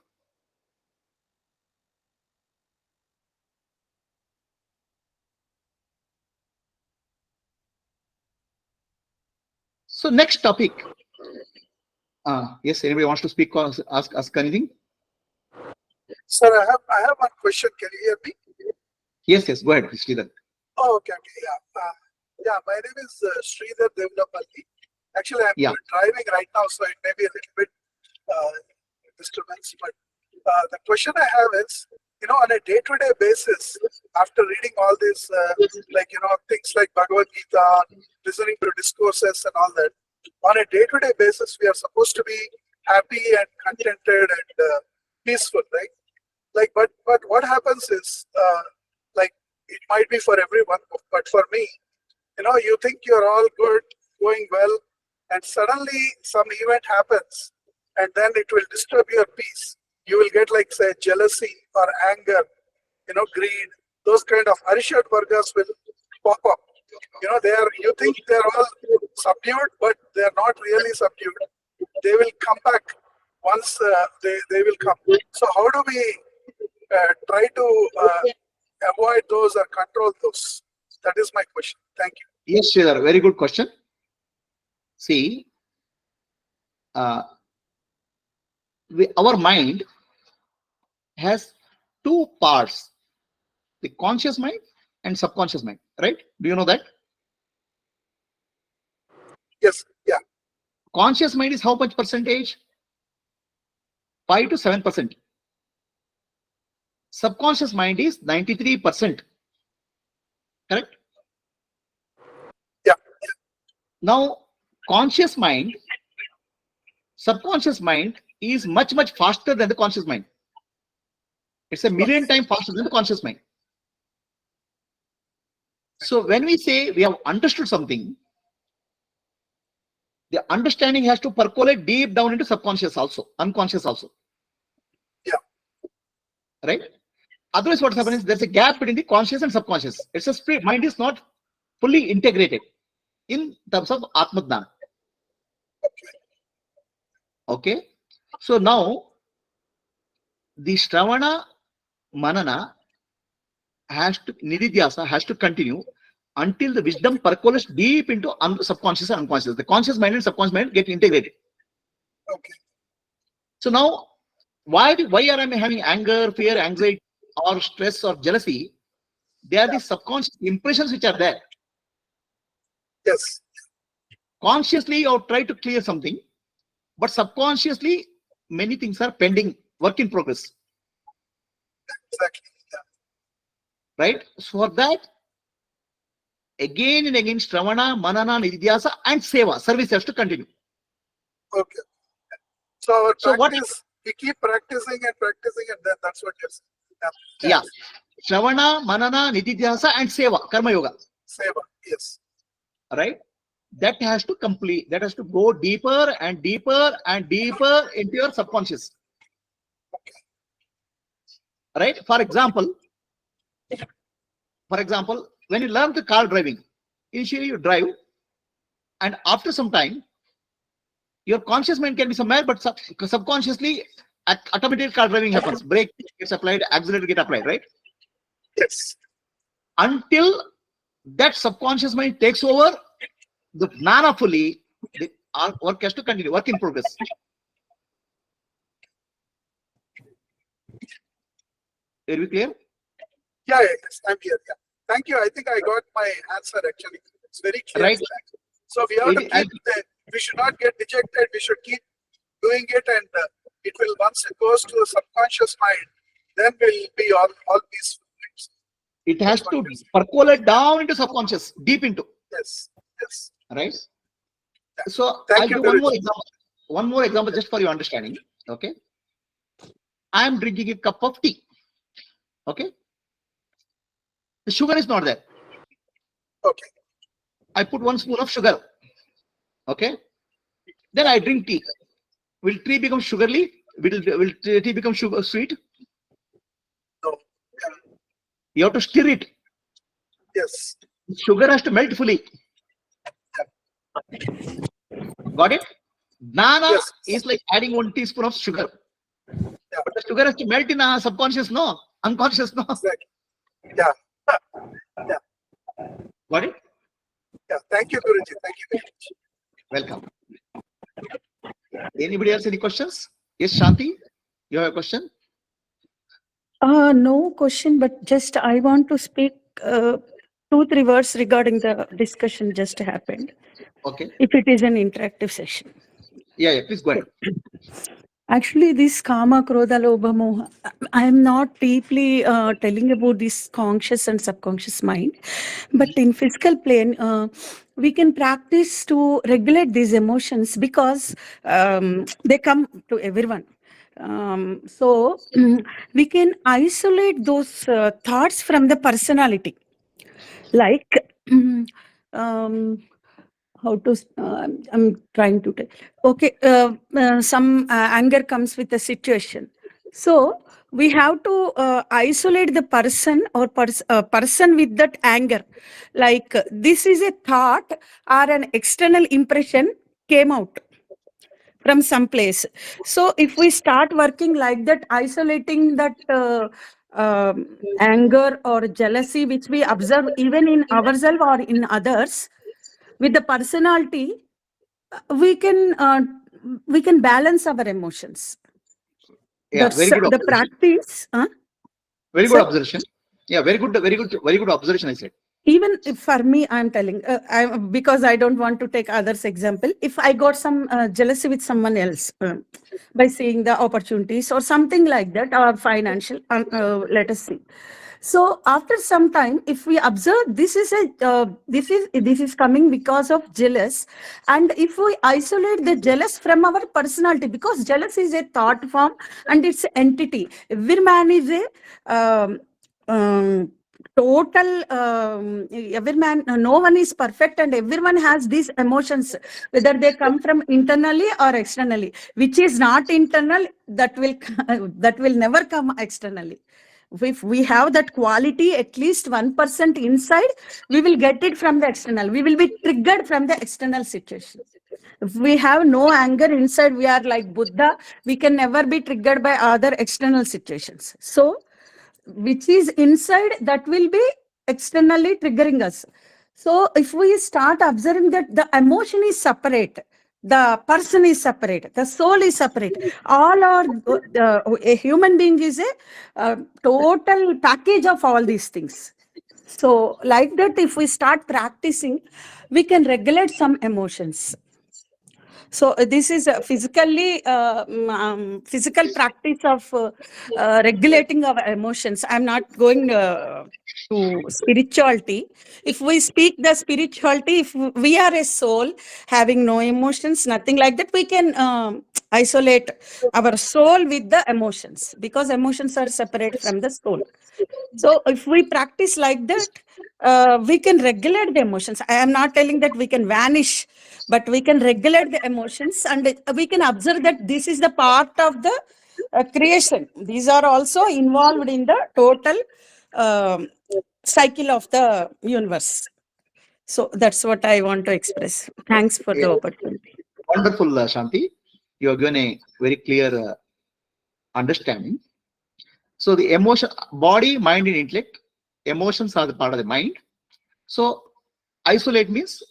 So next topic. Yes, anybody wants to speak or ask anything? Sir, I have one question. Can you hear me? Yes, go ahead, Sridhar. Oh, okay, yeah. My name is Sridhar Devlapalli. Actually, I'm driving right now, so it may be a little bit disturbance. But the question I have is, on a day-to-day basis, after reading all this, things like Bhagavad Gita, listening to discourses and all that, on a day-to-day basis, we are supposed to be happy and contented and peaceful, right? But what happens is, it might be for everyone, but for me, you think you're all good, going well, and suddenly some event happens, and then it will disturb your peace. You will get say jealousy or anger, greed. Those kind of Arishad Vargas will pop up. You think they're all subdued, but they're not really subdued. They will come back once they will come. So how do we try to avoid those or control those? That is my question. Thank you. Yes, Sridhar, very good question. See, our mind has two parts, the conscious mind and subconscious mind, right? Do you know that? Yes, yeah. Conscious mind is how much percentage? 5 to 7%. Subconscious mind is 93%. Correct? Yeah. Now, conscious mind, subconscious mind is much faster than the conscious mind. It's a million times faster than the conscious mind. So when we say we have understood something, the understanding has to percolate deep down into subconscious also, unconscious also. Yeah. Right? Otherwise, what's happening is there's a gap between the conscious and subconscious. It's a split. Mind is not fully integrated in terms of Atmadana. Okay. So now the Shravana Manana Nididhyasa has to continue until the wisdom percolates deep into subconscious and unconscious. The conscious mind and subconscious mind get integrated. Okay. So now, why are I having anger, fear, anxiety, or stress or jealousy? They are the subconscious impressions which are there. Yes. Consciously, you try to clear something, but subconsciously, many things are pending, work in progress. Exactly. Yeah. Right? So for that, again and again, Shravana, Manana, Nididhyasa, and Seva, service has to continue. Okay. So our So practice, we keep practicing and then that's what you're saying. Yeah. Shravana, Manana, Nididhyasa, and Seva, Karma Yoga. Seva, yes. Right? That has to complete, that has to go deeper and deeper and deeper into your subconscious. Right? For example, when you learn the car driving, initially you drive, and after some time, your conscious mind can be somewhere, but subconsciously, automatic car driving happens. Brake gets applied, accelerator gets applied, right? Yes. Until that subconscious mind takes over, the jnana fully, the work has to continue, work in progress. Are we clear? Yeah, yes, I'm here. Yeah. Thank you. I think I got my answer actually. It's very clear. Right. So we have to keep we should not get dejected. We should keep doing it, and it will, once it goes to the subconscious mind, then we'll be all peaceful. It has to percolate down into subconscious, deep into. Yes. Yes. Right? So Thank I'll you, give Guruji. one more example just for your understanding. Okay. I'm drinking a cup of tea. Okay. The sugar is not there. Okay. I put 1 spoon of sugar. Okay. Then I drink tea. Will tea become sugarly? Will tea become sweet? No. You have to stir it. Yes. Sugar has to melt fully. Got it? Jnana is like adding 1 teaspoon of sugar. Yeah. But the sugar has to melt in our subconscious, no? Unconscious, no? Exactly. Yeah. Yeah. Got it? Yeah. Thank you, Guruji. Thank you very much. Welcome. Anybody else any questions? Yes, Shanti, you have a question? No question, but just I want to speak 2-3 words regarding the discussion just happened. Okay. If it is an interactive session. Yeah, please go ahead. Actually, this Kama, Krodha, Lobha, Moha, I am not deeply telling about this conscious and subconscious mind, but in physical plane, we can practice to regulate these emotions because they come to everyone. So we can isolate those thoughts from the personality. Like, how to I'm trying to tell. Okay, some anger comes with a situation, so we have to isolate the person or person with that anger. Like this is a thought or an external impression came out from some place. So if we start working like that, isolating that anger or jealousy which we observe even in ourselves or in others, with the personality, we can balance our emotions. Yeah, That's very good the practice. Very good observation. Yeah, very good observation, I said. Even if for me, I'm telling, because I don't want to take others' example. If I got some jealousy with someone else by seeing the opportunities or something like that, or financial, let us see. So after some time, if we observe, this is coming because of jealous, and if we isolate the jealous from our personality, because jealous is a thought form and it's entity. Every man is a total. Every man, no one is perfect, and everyone has these emotions, whether they come from internally or externally. Which is not internal, that will never come externally. If we have that quality at least 1% inside, we will get it from the external. We will be triggered from the external situation. If we have no anger inside, we are like Buddha, we can never be triggered by other external situations. So which is inside, that will be externally triggering us. So if we start observing that the emotion is separate, the person is separate, the soul is separate, all are a human being is a total package of all these things. So like that, if we start practicing, we can regulate some emotions. So this is physically physical practice of regulating our emotions. I'm not going to spirituality. If we speak the spirituality, if we are a soul having no emotions, nothing like that, we can isolate our soul with the emotions, because emotions are separate from the soul. So if we practice like that, we can regulate the emotions. I am not telling that we can vanish, but we can regulate the emotions, and we can observe that this is the part of the creation. These are also involved in the total cycle of the universe. So that's what I want to express. Thanks for the opportunity. Wonderful, Shanti. You have given a very clear understanding. So the emotion, body, mind, and intellect, emotions are the part of the mind. So isolate means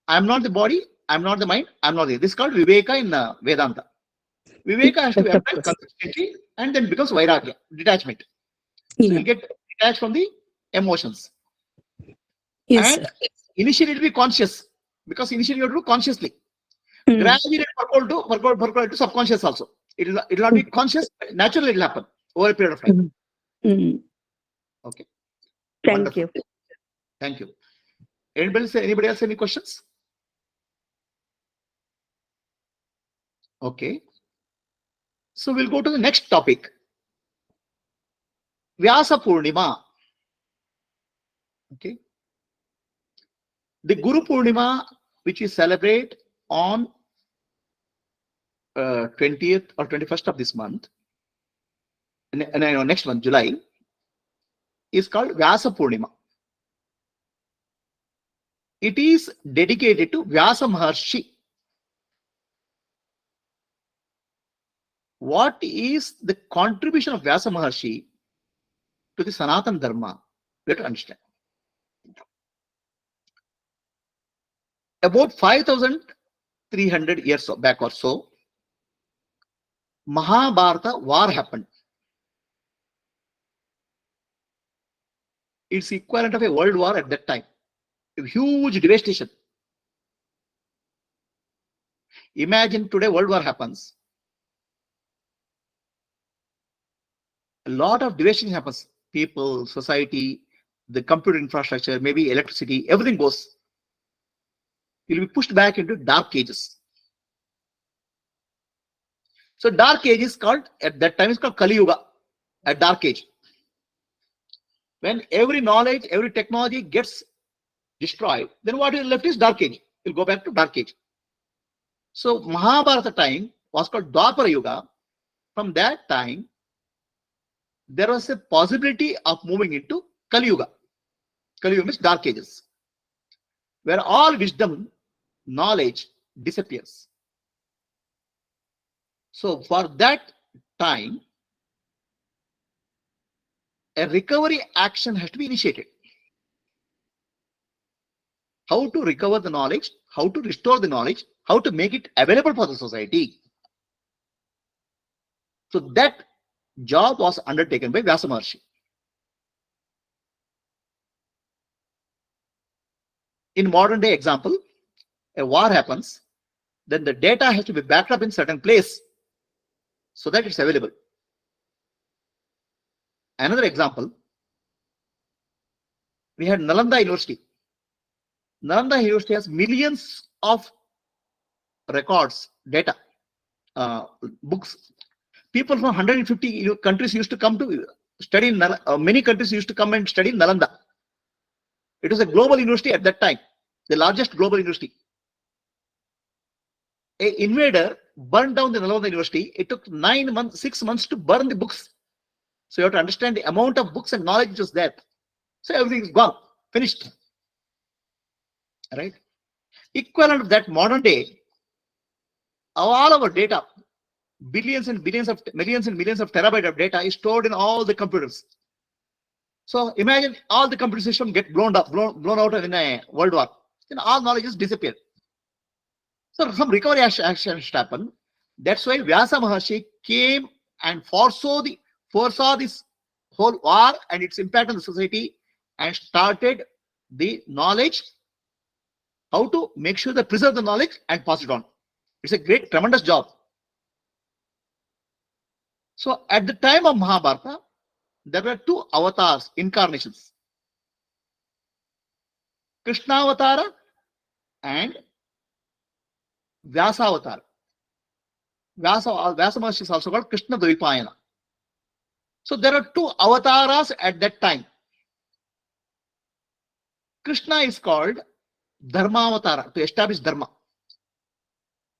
I'm not the body, I'm not the mind, I'm not the. This is called Viveka in Vedanta. Viveka has to be applied consistently, and then becomes Vairagya, detachment. So you get detached from the emotions. Yes, and sir. initially it will be conscious, because initially you have to do consciously. Gradually it will percolate to subconscious also. It will not be conscious, naturally it will happen over a period of time. Okay. Thank Wonderful. you. Thank you. Anybody else any questions? Okay. So we'll go to the next topic. Vyasa Purnima. Okay. The Guru Purnima, which we celebrate on 20th or 21st of this month, and next month, July, is called Vyasa Purnima. It is dedicated to Vyasa Maharshi. What is the contribution of Vyasa Maharshi to the Sanatana Dharma? We have to understand. About 5,300 years back or so, Mahabharata war happened. It's equivalent of a world war at that time. A huge devastation. Imagine today world war happens. A lot of devastation happens. People, society, the computer infrastructure, maybe electricity, everything goes. You'll be pushed back into dark ages. So dark age is called, at that time, it's called Kali Yuga, a dark age. When every knowledge, every technology gets destroyed, then what is left is dark age. You'll go back to dark age. So Mahabharata time was called Dwapara Yuga. From that time, there was a possibility of moving into Kali Yuga. Kali Yuga means dark ages, where all wisdom, knowledge disappears. So for that time, a recovery action has to be initiated. How to recover the knowledge, how to restore the knowledge, how to make it available for the society. So that job was undertaken by Vyasa Maharshi. In modern day example, a war happens, then the data has to be backed up in certain place so that it's available. Another example, We had Nalanda University. Nalanda University has millions of records, data, books. People from 150 countries used to come to study in many countries used to come and study in Nalanda. It was a global university at that time, the largest global university. An invader burned down the Nalanda University. It took 9 months, 6 months to burn the books. So you have to understand the amount of books and knowledge which was there. So everything is gone, finished. Right? Equivalent of that modern day, all our data, billions and billions of millions and millions of terabyte of data is stored in all the computers. So imagine all the computer system get blown out in a world war. Then all knowledge is disappeared. So some recovery action should happen. That's why Vyasa Maharshi came and foresaw this whole war and its impact on the society and started the knowledge, how to make sure that preserve the knowledge and pass it on. It's a great, tremendous job. So at the time of Mahabharata, there were 2 avatars, incarnations. Krishna Avatara and Vyasa Avatara. Vyasa Maharshi is also called Krishna Dvipayana. So there are 2 avatars at that time. Krishna is called Dharma Avatara, to establish Dharma.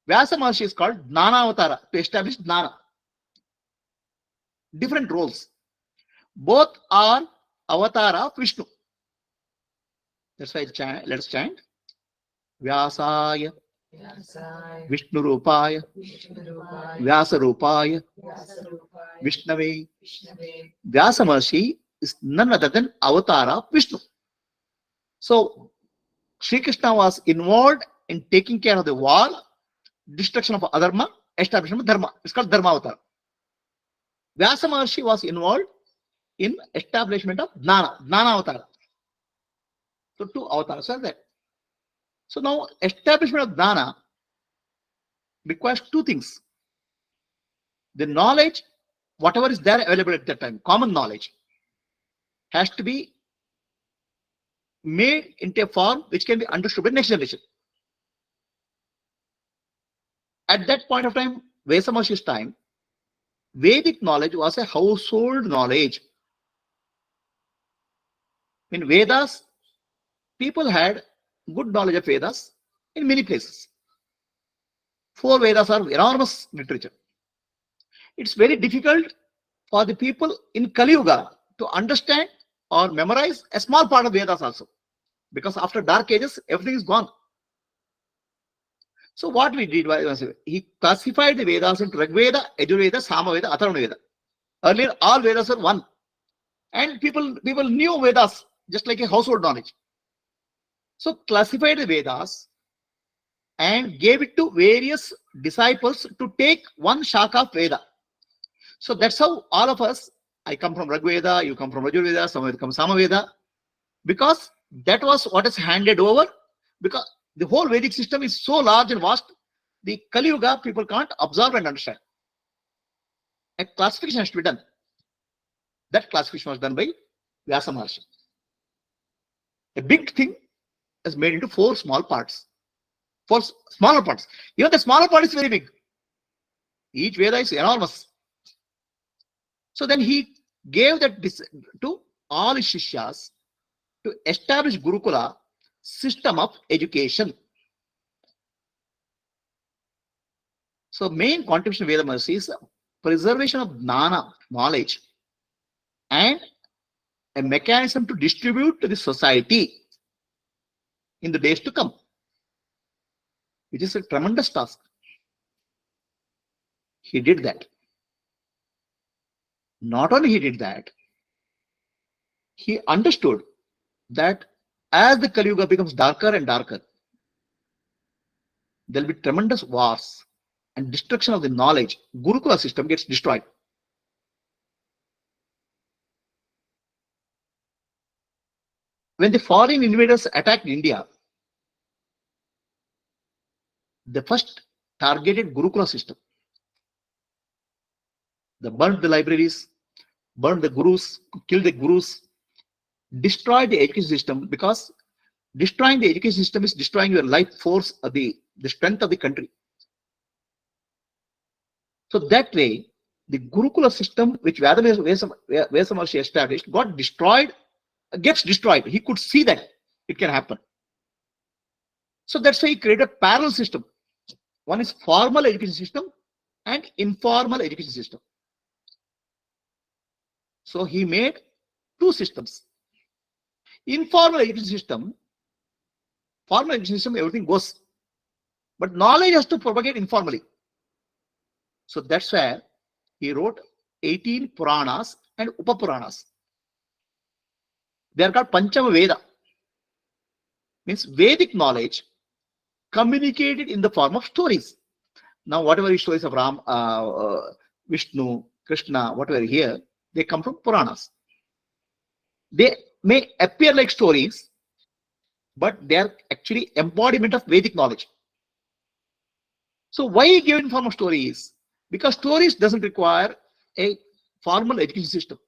Vyasa Maharshi is called Jnana Avatara, to establish Jnana. Different roles. Both are avatar of Vishnu. That's why let's chant. Vyasaya, Vishnu Rupaya, Vyasa Rupaya, Vishnave. Vyasa Maharshi is none other than avatar of Vishnu. So Sri Krishna was involved in taking care of the war, destruction of adharma, establishment of dharma. It's called Dharma Avatar. Vyasa Maharshi was involved in establishment of Jnana Avatar. So 2 avatars are there. So now establishment of Jnana requires 2 things. The knowledge, whatever is there available at that time, common knowledge, has to be made into a form which can be understood by next generation. At that point of time, Vyasa Maharshi's time, Vedic knowledge was a household knowledge. In Vedas, people had good knowledge of Vedas in many places. 4 Vedas are enormous literature. It's very difficult for the people in Kali Yuga to understand or memorize a small part of Vedas also. Because after dark ages, everything is gone. So what we did was, he classified the Vedas into Rigveda, Yajurveda, Samaveda, Atharvana Veda. Earlier, all Vedas were one. And people knew Vedas just like a household knowledge. So classified the Vedas and gave it to various disciples to take one shaka of Veda. So that's how all of us, I come from Rigveda, you come from Yajurveda, some come Samaveda, because that was what is handed over, because the whole Vedic system is so large and vast, the Kali Yuga people can't absorb and understand. A classification has to be done. That classification was done by Vyasa Maharshi. A big thing is made into 4 small parts. 4 smaller parts. Even the smaller part is very big. Each Veda is enormous. So then he gave that to all his Shishyas to establish Gurukula system of education. So main contribution of Veda Maharshi is preservation of Jnana, knowledge, and a mechanism to distribute to the society in the days to come, which is a tremendous task. He did that. Not only he did that, he understood that as the Kali Yuga becomes darker and darker, there will be tremendous wars and destruction of the knowledge. Gurukula system gets destroyed. When the foreign invaders attacked India, they first targeted Gurukula system. They burned the libraries, burned the gurus, killed the gurus, destroy the education system, because destroying the education system is destroying your life force, the strength of the country. So that way, the Gurukula system, which Vyasa Maharshi established, gets destroyed. He could see that it can happen. So that's why he created a parallel system. One is formal education system and informal education system. So he made two systems. Informal education system, formal education system, everything goes. But knowledge has to propagate informally. So that's where he wrote 18 Puranas and Upapuranas. They are called Panchama Veda. Means Vedic knowledge communicated in the form of stories. Now, whatever is stories of Ram, Vishnu, Krishna, whatever here, they come from Puranas. They may appear like stories, but they are actually embodiment of Vedic knowledge. So why he gave in form of stories? Because stories doesn't require a formal education system.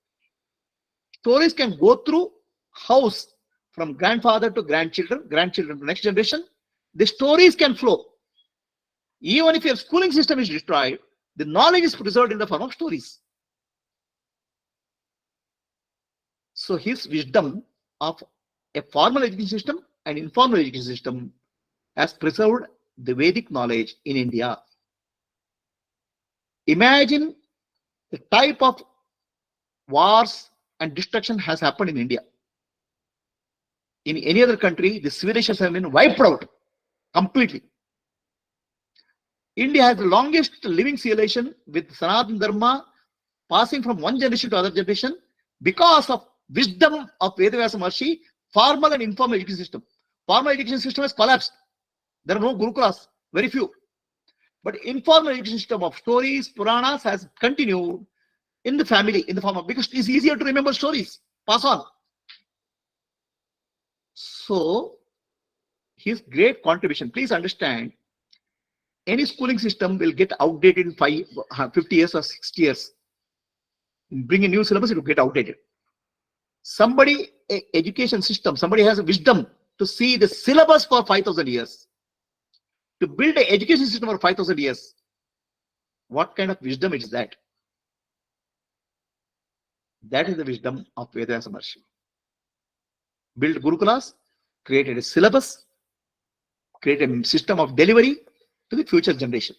Stories can go through house from grandfather to grandchildren, grandchildren to next generation. The stories can flow. Even if your schooling system is destroyed, the knowledge is preserved in the form of stories. So his wisdom of a formal education system and informal education system has preserved the Vedic knowledge in India. Imagine the type of wars and destruction has happened in India. In any other country, the civilizations have been wiped out completely. India has the longest living civilization with Sanatana Dharma passing from one generation to other generation because of wisdom of Vyasa Maharshi, formal and informal education system. Formal education system has collapsed. There are no Gurukulas, very few. But informal education system of stories, Puranas has continued in the family, in the form of, because it's easier to remember stories, pass on. So his great contribution, please understand, any schooling system will get outdated in 50 years or 60 years. Bring a new syllabus, it will get outdated. Education system, somebody has a wisdom to see the syllabus for 5,000 years. To build an education system for 5,000 years. What kind of wisdom is that? That is the wisdom of Vyasa Maharshi. Build Gurukulas, created a syllabus, created a system of delivery to the future generation.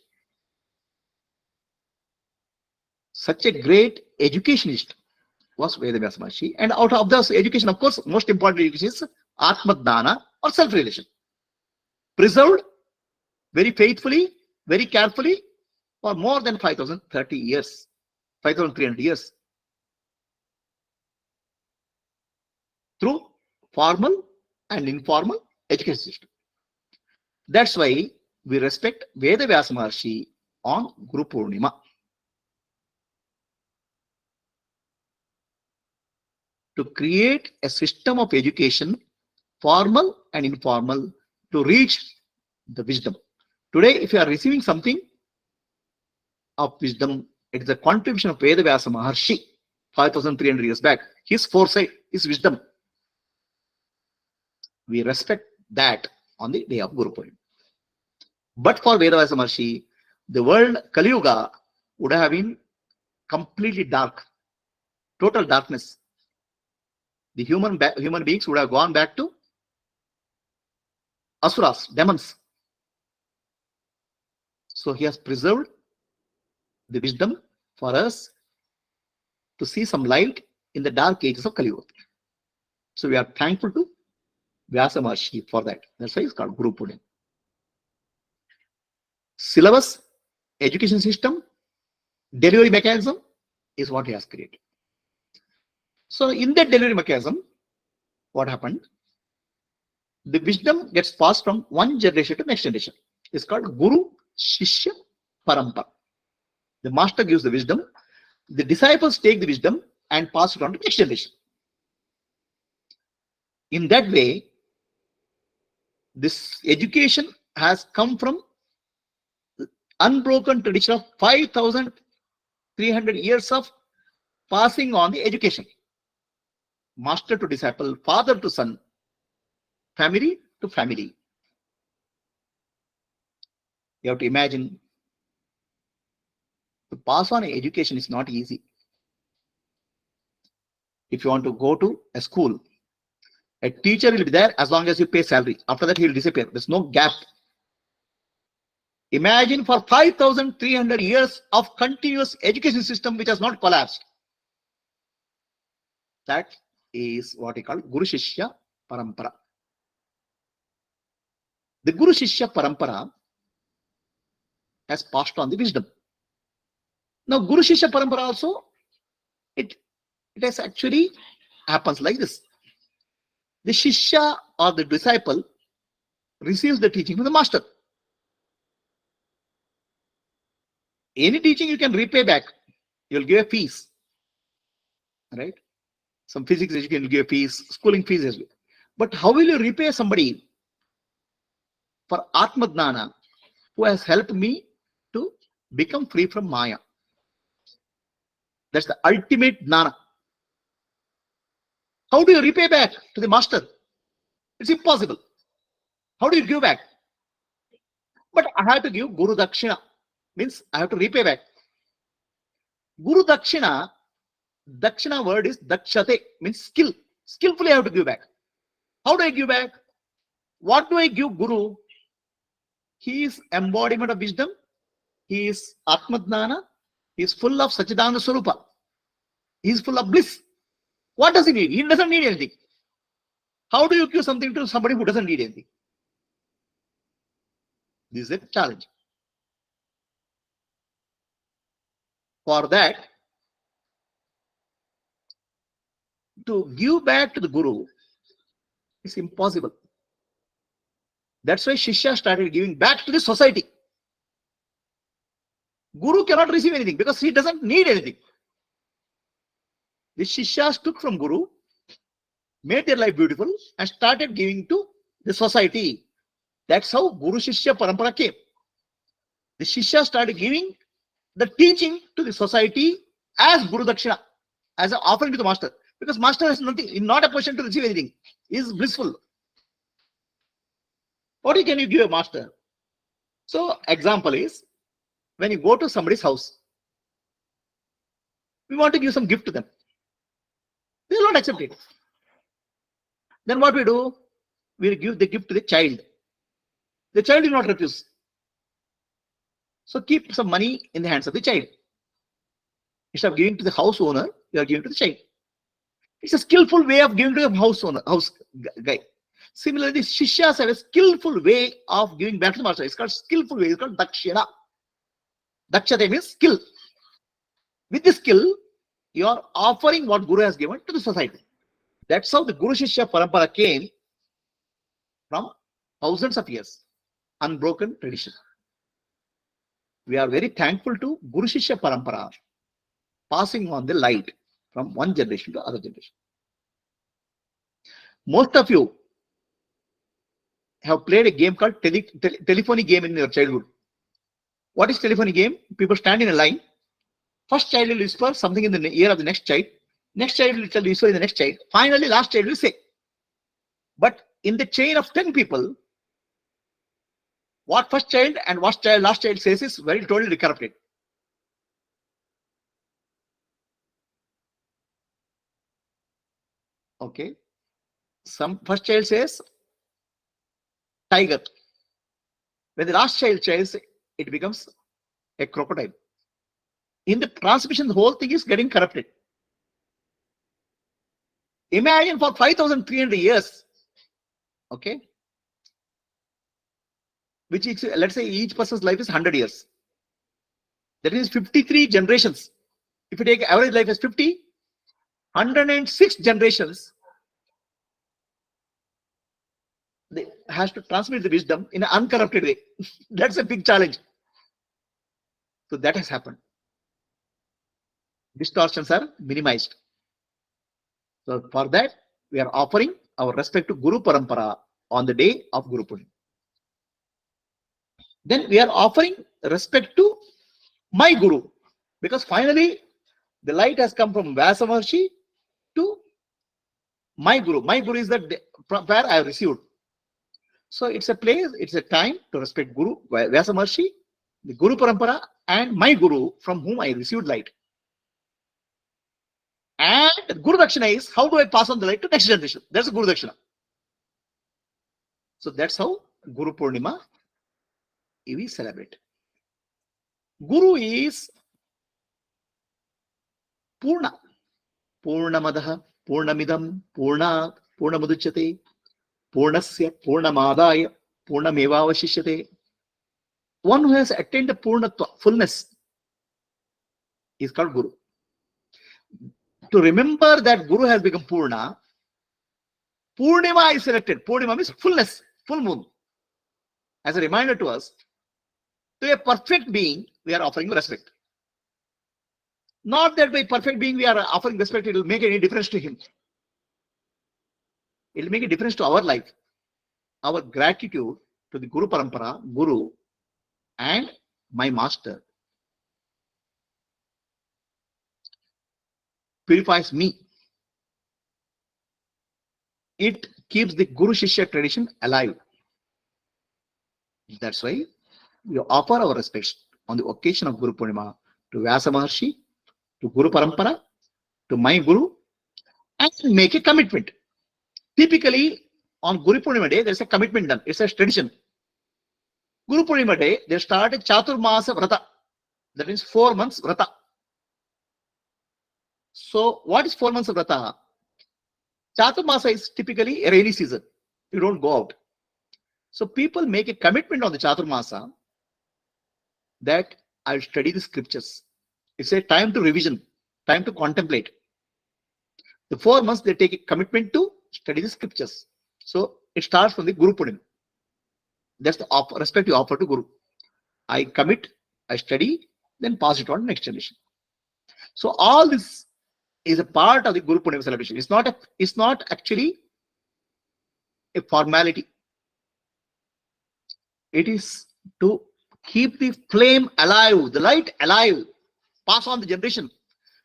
Such a great educationist was Vyasa Maharshi. And out of this education, of course, most important education is Atmadana or self-realization. Preserved very faithfully, very carefully for more than 5,030 years, 5,300 years. Through formal and informal education system. That's why we respect Vyasa Maharshi on Guru Purnima. To create a system of education, formal and informal, to reach the wisdom. Today, if you are receiving something of wisdom, it is a contribution of Vyasa Maharshi 5,300 years back. His foresight, his wisdom. We respect that on the day of Guru Purnima. But for Vyasa Maharshi, the world Kali Yuga would have been completely dark, total darkness. The human beings would have gone back to asuras, demons. So he has preserved the wisdom for us to see some light in the dark ages of Kali Yuga. So we are thankful to Vyasa Maharshi for that. That's why it's called Guru Purnima. Syllabus, education system, delivery mechanism is what he has created. So in that delivery mechanism, what happened? The wisdom gets passed from one generation to next generation. It's called Guru-Shishya Parampara. The master gives the wisdom, the disciples take the wisdom and pass it on to next generation. In that way, this education has come from unbroken tradition of 5,300 years of passing on the education. master to disciple, father to son, family to family. You have to imagine, to pass on education is not easy. If you want to go to a school, a teacher will be there as long as you pay salary. After that, he will disappear. There's no gap. Imagine for 5,300 years of continuous education system which has not collapsed. That is what we call Guru-Shishya Parampara. The Guru-Shishya Parampara has passed on the wisdom. Now, Guru-Shishya Parampara also, it has actually happens like this. The Shishya or the disciple receives the teaching from the master. Any teaching you can repay back. You'll give a fees. Right? Some physics education will give a fees, schooling fees as well. But how will you repay somebody for Atma Dhnana who has helped me to become free from Maya? That's the ultimate Dhnana. How do you repay back to the master? It's impossible. How do you give back? But I have to give Guru Dakshina. Means I have to repay back. Guru Dakshina, Dakshina word is Dakshate, means skill. Skillfully I have to give back. How do I give back? What do I give Guru? He is embodiment of wisdom. He is Atma Dhnana. He is full of Sachidananda Swarupa. He is full of bliss. What does he need? He doesn't need anything. How do you give something to somebody who doesn't need anything? This is a challenge. For that, to give back to the Guru is impossible. That's why Shishya started giving back to the society. Guru cannot receive anything because he doesn't need anything. The Shishyas took from Guru, made their life beautiful, and started giving to the society. That's how Guru-Shishya Parampara came. The Shishya started giving the teaching to the society as Guru Dakshina, as an offering to the master. Because master has nothing, not a position to receive anything. He is blissful. What can you give a master? So, example is, when you go to somebody's house, we want to give some gift to them. They will not accept it. Then what we do? We give the gift to the child. The child will not refuse. So keep some money in the hands of the child. Instead of giving to the house owner, you are giving to the child. It's a skillful way of giving to the house owner, house guy. Similarly, the Shishyas have a skillful way of giving back to the master. It's called skillful way. It's called Dakshina. Dakshate means skill. With the skill, you are offering what Guru has given to the society. That's how the Guru-Shishya Parampara came from thousands of years. Unbroken tradition. We are very thankful to Guru-Shishya Parampara passing on the light from one generation to other generation. Most of you have played a game called telephony game in your childhood. What is telephony game? People stand in a line. First child will whisper something in the ear of the next child. Next child will whisper in the next child. Finally, last child will say. But in the chain of 10 people, what first child and what last child says is very totally corrupted. Okay. Some first child says tiger. When the last child says, it becomes a crocodile. In the transmission, the whole thing is getting corrupted. Imagine for 5,300 years, okay, which is, let's say each person's life is 100 years. That is 53 generations. If you take average life as 50, 106 generations, they has to transmit the wisdom in an uncorrupted way. That's a big challenge. So that has happened. Distortions are minimized. So for that, we are offering our respect to Guru Parampara on the day of Guru Puja. Then we are offering respect to my Guru, because finally the light has come from Vyasa Maharshi to My Guru is that from where I have received. So it's a place, it's a time to respect Guru, Vyasa Maharshi, the Guru Parampara, and my Guru from whom I received light. And Guru Dakshina is how do I pass on the light to next generation? That's a Guru Dakshina. So that's how Guru Purnima we celebrate. Guru is Purna. Purnamadaha, Purnamidam, Purnat, Purnamuduchyate, Purnasya, Purnamadaya, Purnamevavashishyate. One who has attained the Purnatva, fullness, is called Guru. To remember that Guru has become Purna, Purnima is selected. Purnima means fullness, full moon. As a reminder to us, to a perfect being, we are offering respect. Not that by perfect being we are offering respect, it will make any difference to him. It will make a difference to our life. Our gratitude to the Guru Parampara, Guru, and my master purifies me. It keeps the Guru-Shishya tradition alive. That's why we offer our respects on the occasion of Guru Purnima to Vyasa Maharshi, to Guru Parampara, to my Guru, and make a commitment. Typically, on Guru Purnima day, there's a commitment done. It's a tradition. Guru Purnima day, they start a Chaturmasa Vrata. That means 4 months Vrata. So, what is 4 months of Vrata? Chaturmasa is typically a rainy season. You don't go out. So, people make a commitment on the Chaturmasa that I'll study the scriptures. It's a time to revision, time to contemplate. The 4 months they take a commitment to study the scriptures. So it starts from the Guru Purnima. That's the respect you offer to Guru. I commit, I study, then pass it on to next generation. So all this is a part of the Guru Purnima celebration. It's not actually a formality. It is to keep the flame alive, the light alive, pass on the generation.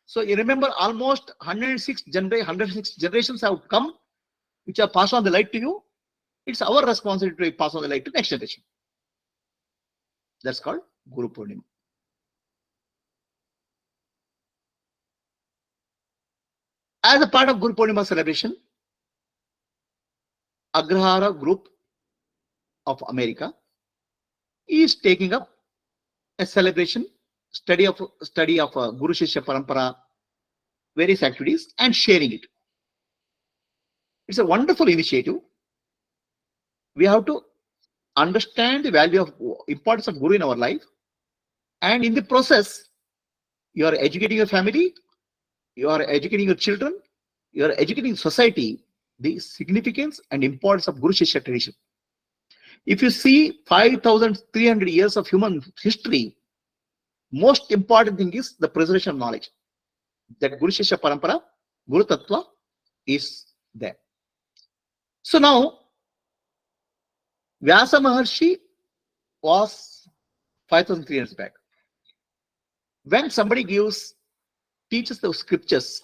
So you remember almost 106 generations have come, which have passed on the light to you. It's our responsibility to pass on the light to next generation. That's called Guru Purnima. As a part of Guru Purnima celebration, Agrahara group of America is taking up a celebration, study of Guru-Shishya Parampara, various activities, and sharing it. It's a wonderful initiative. We have to understand the value of importance of Guru in our life, and in the process, you are educating your family, you are educating your children, you are educating society the significance and importance of Guru-Shishya tradition. If you see 5,300 years of human history, most important thing is the preservation of knowledge. That Guru-Shishya Parampara, Guru Tatva is there. So now, Vyasa Maharshi was 5,300 years back. When somebody teaches the scriptures,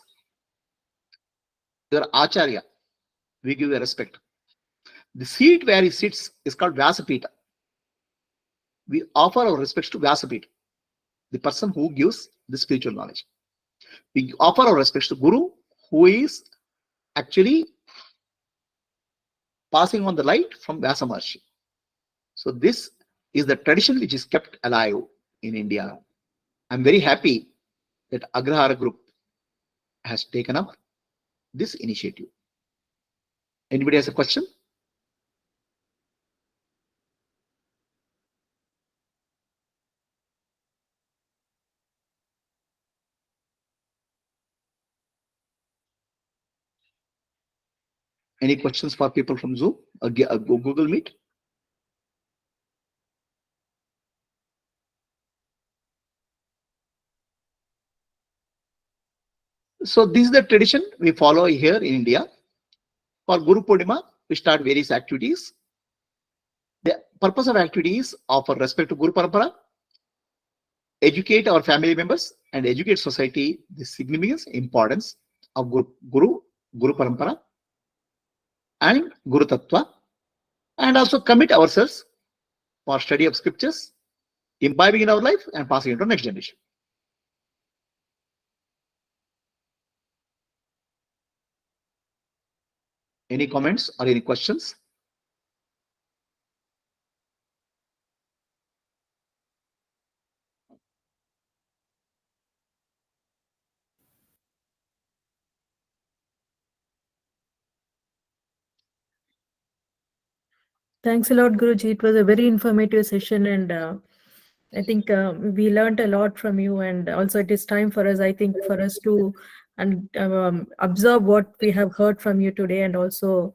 your Acharya, we give a respect. The seat where he sits is called Vyasapita. We offer our respects to Vyasapita, the person who gives the spiritual knowledge. We offer our respects to Guru, who is actually passing on the light from Vyasa Maharshi. So this is the tradition which is kept alive in India. I'm very happy that Agrahara group has taken up this initiative. Anybody has a question? Any questions for people from Zoom or Google Meet? So this is the tradition we follow here in India. For Guru Purnima, we start various activities. The purpose of activities offer respect to Guru Parampara, educate our family members, and educate society the significance, importance of Guru Parampara, and Guru Tatva, and also commit ourselves for study of scriptures, imbibing in our life and passing it to next generation. Any comments or any questions? Thanks a lot, Guruji. It was a very informative session, and I think we learned a lot from you. And also, it is time for us, I think, for us to observe what we have heard from you today, and also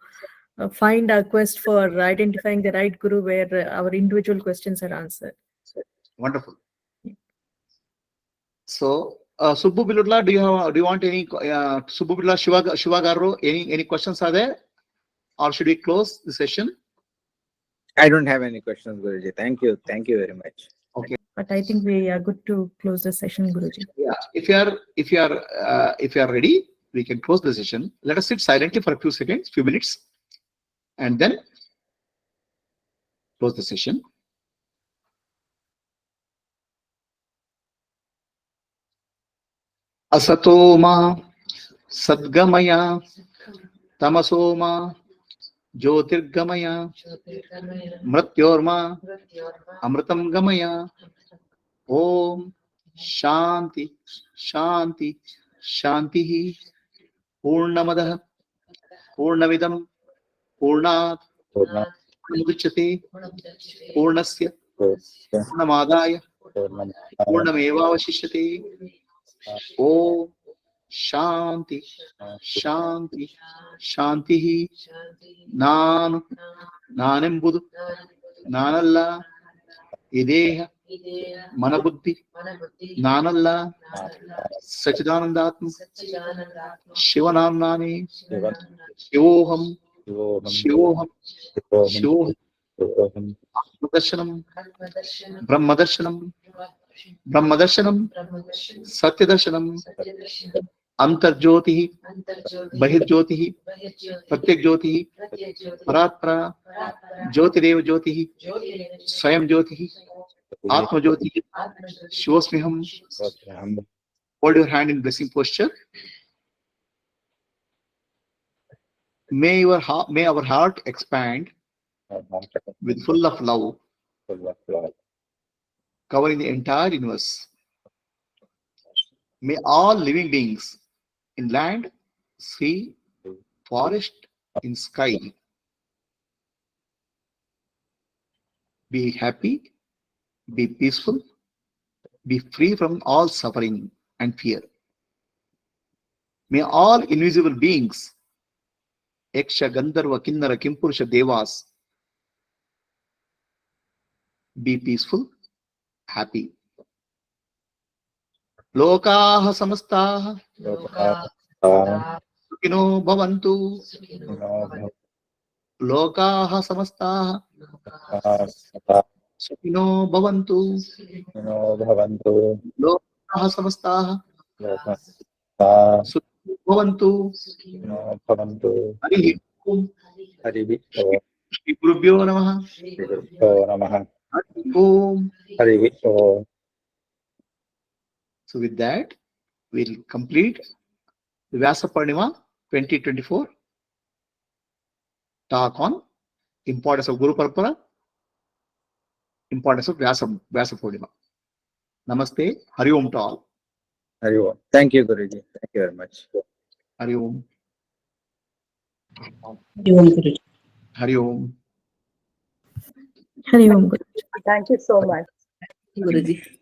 find our quest for identifying the right Guru where our individual questions are answered. Wonderful. So, Subbu Biludla, do you want any Subbu Biludla, Shiva Garu, any questions are there, or should we close the session? I don't have any questions, Guruji. Thank you very much. Okay. But I think we are good to close the session, Guruji. Yeah. If you are ready, we can close the session. Let us sit silently for a few seconds, few minutes, and then close the session. Asato ma sadgamaya tamaso ma jyotirgamaya mrityorma amritam gamaya. Om Shanti Shanti Shanti Purnamadah Purnamidam Purnat Purnamudachyate Purnasya Purnamadaya Purnamevavashishyate. Om Shanti Shanti Shanti Nanembudu Nanalla Ideha Manabuddhi Nanalla Sachidanandatma Shivanamnani Shivoham Shivoham Shivoham Brahmadarshanam Brahmadarshanam Brahmadarshanam Satyadarshanam Antarjyotihi Bahirjyotihi Pratyakjyotihi Paratpara Jyotireva Jyotihi Swayam Jyotihi Atma Jyotihi Shivosmiham. Hold your hand in blessing posture. May our heart expand with full of love, covering the entire universe. May all living beings in land, sea, forest, in sky be happy, be peaceful, be free from all suffering and fear. May all invisible beings, Yaksha, Gandharva, Kinnara, Kimpurusha, Devas, be peaceful, happy. Lokaha samastaha sukino bhavantu. Lokaha samastaha sukino bhavantu. Lokaha samastaha sukino bhavantu. Harihi Om. Shri Gurubhyo Namaha. Harihi Om. So with that, we'll complete the Vyasa Purnima 2024 talk on importance of Guru Parampara, importance of Vyasa Purnima. Namaste. Hari Om to all. Hari Om. Thank you, Guruji. Thank you very much. Hari Om. Hari Om, Guruji. Hari Om. Hari Om, Guruji. Thank you so much. Guruji.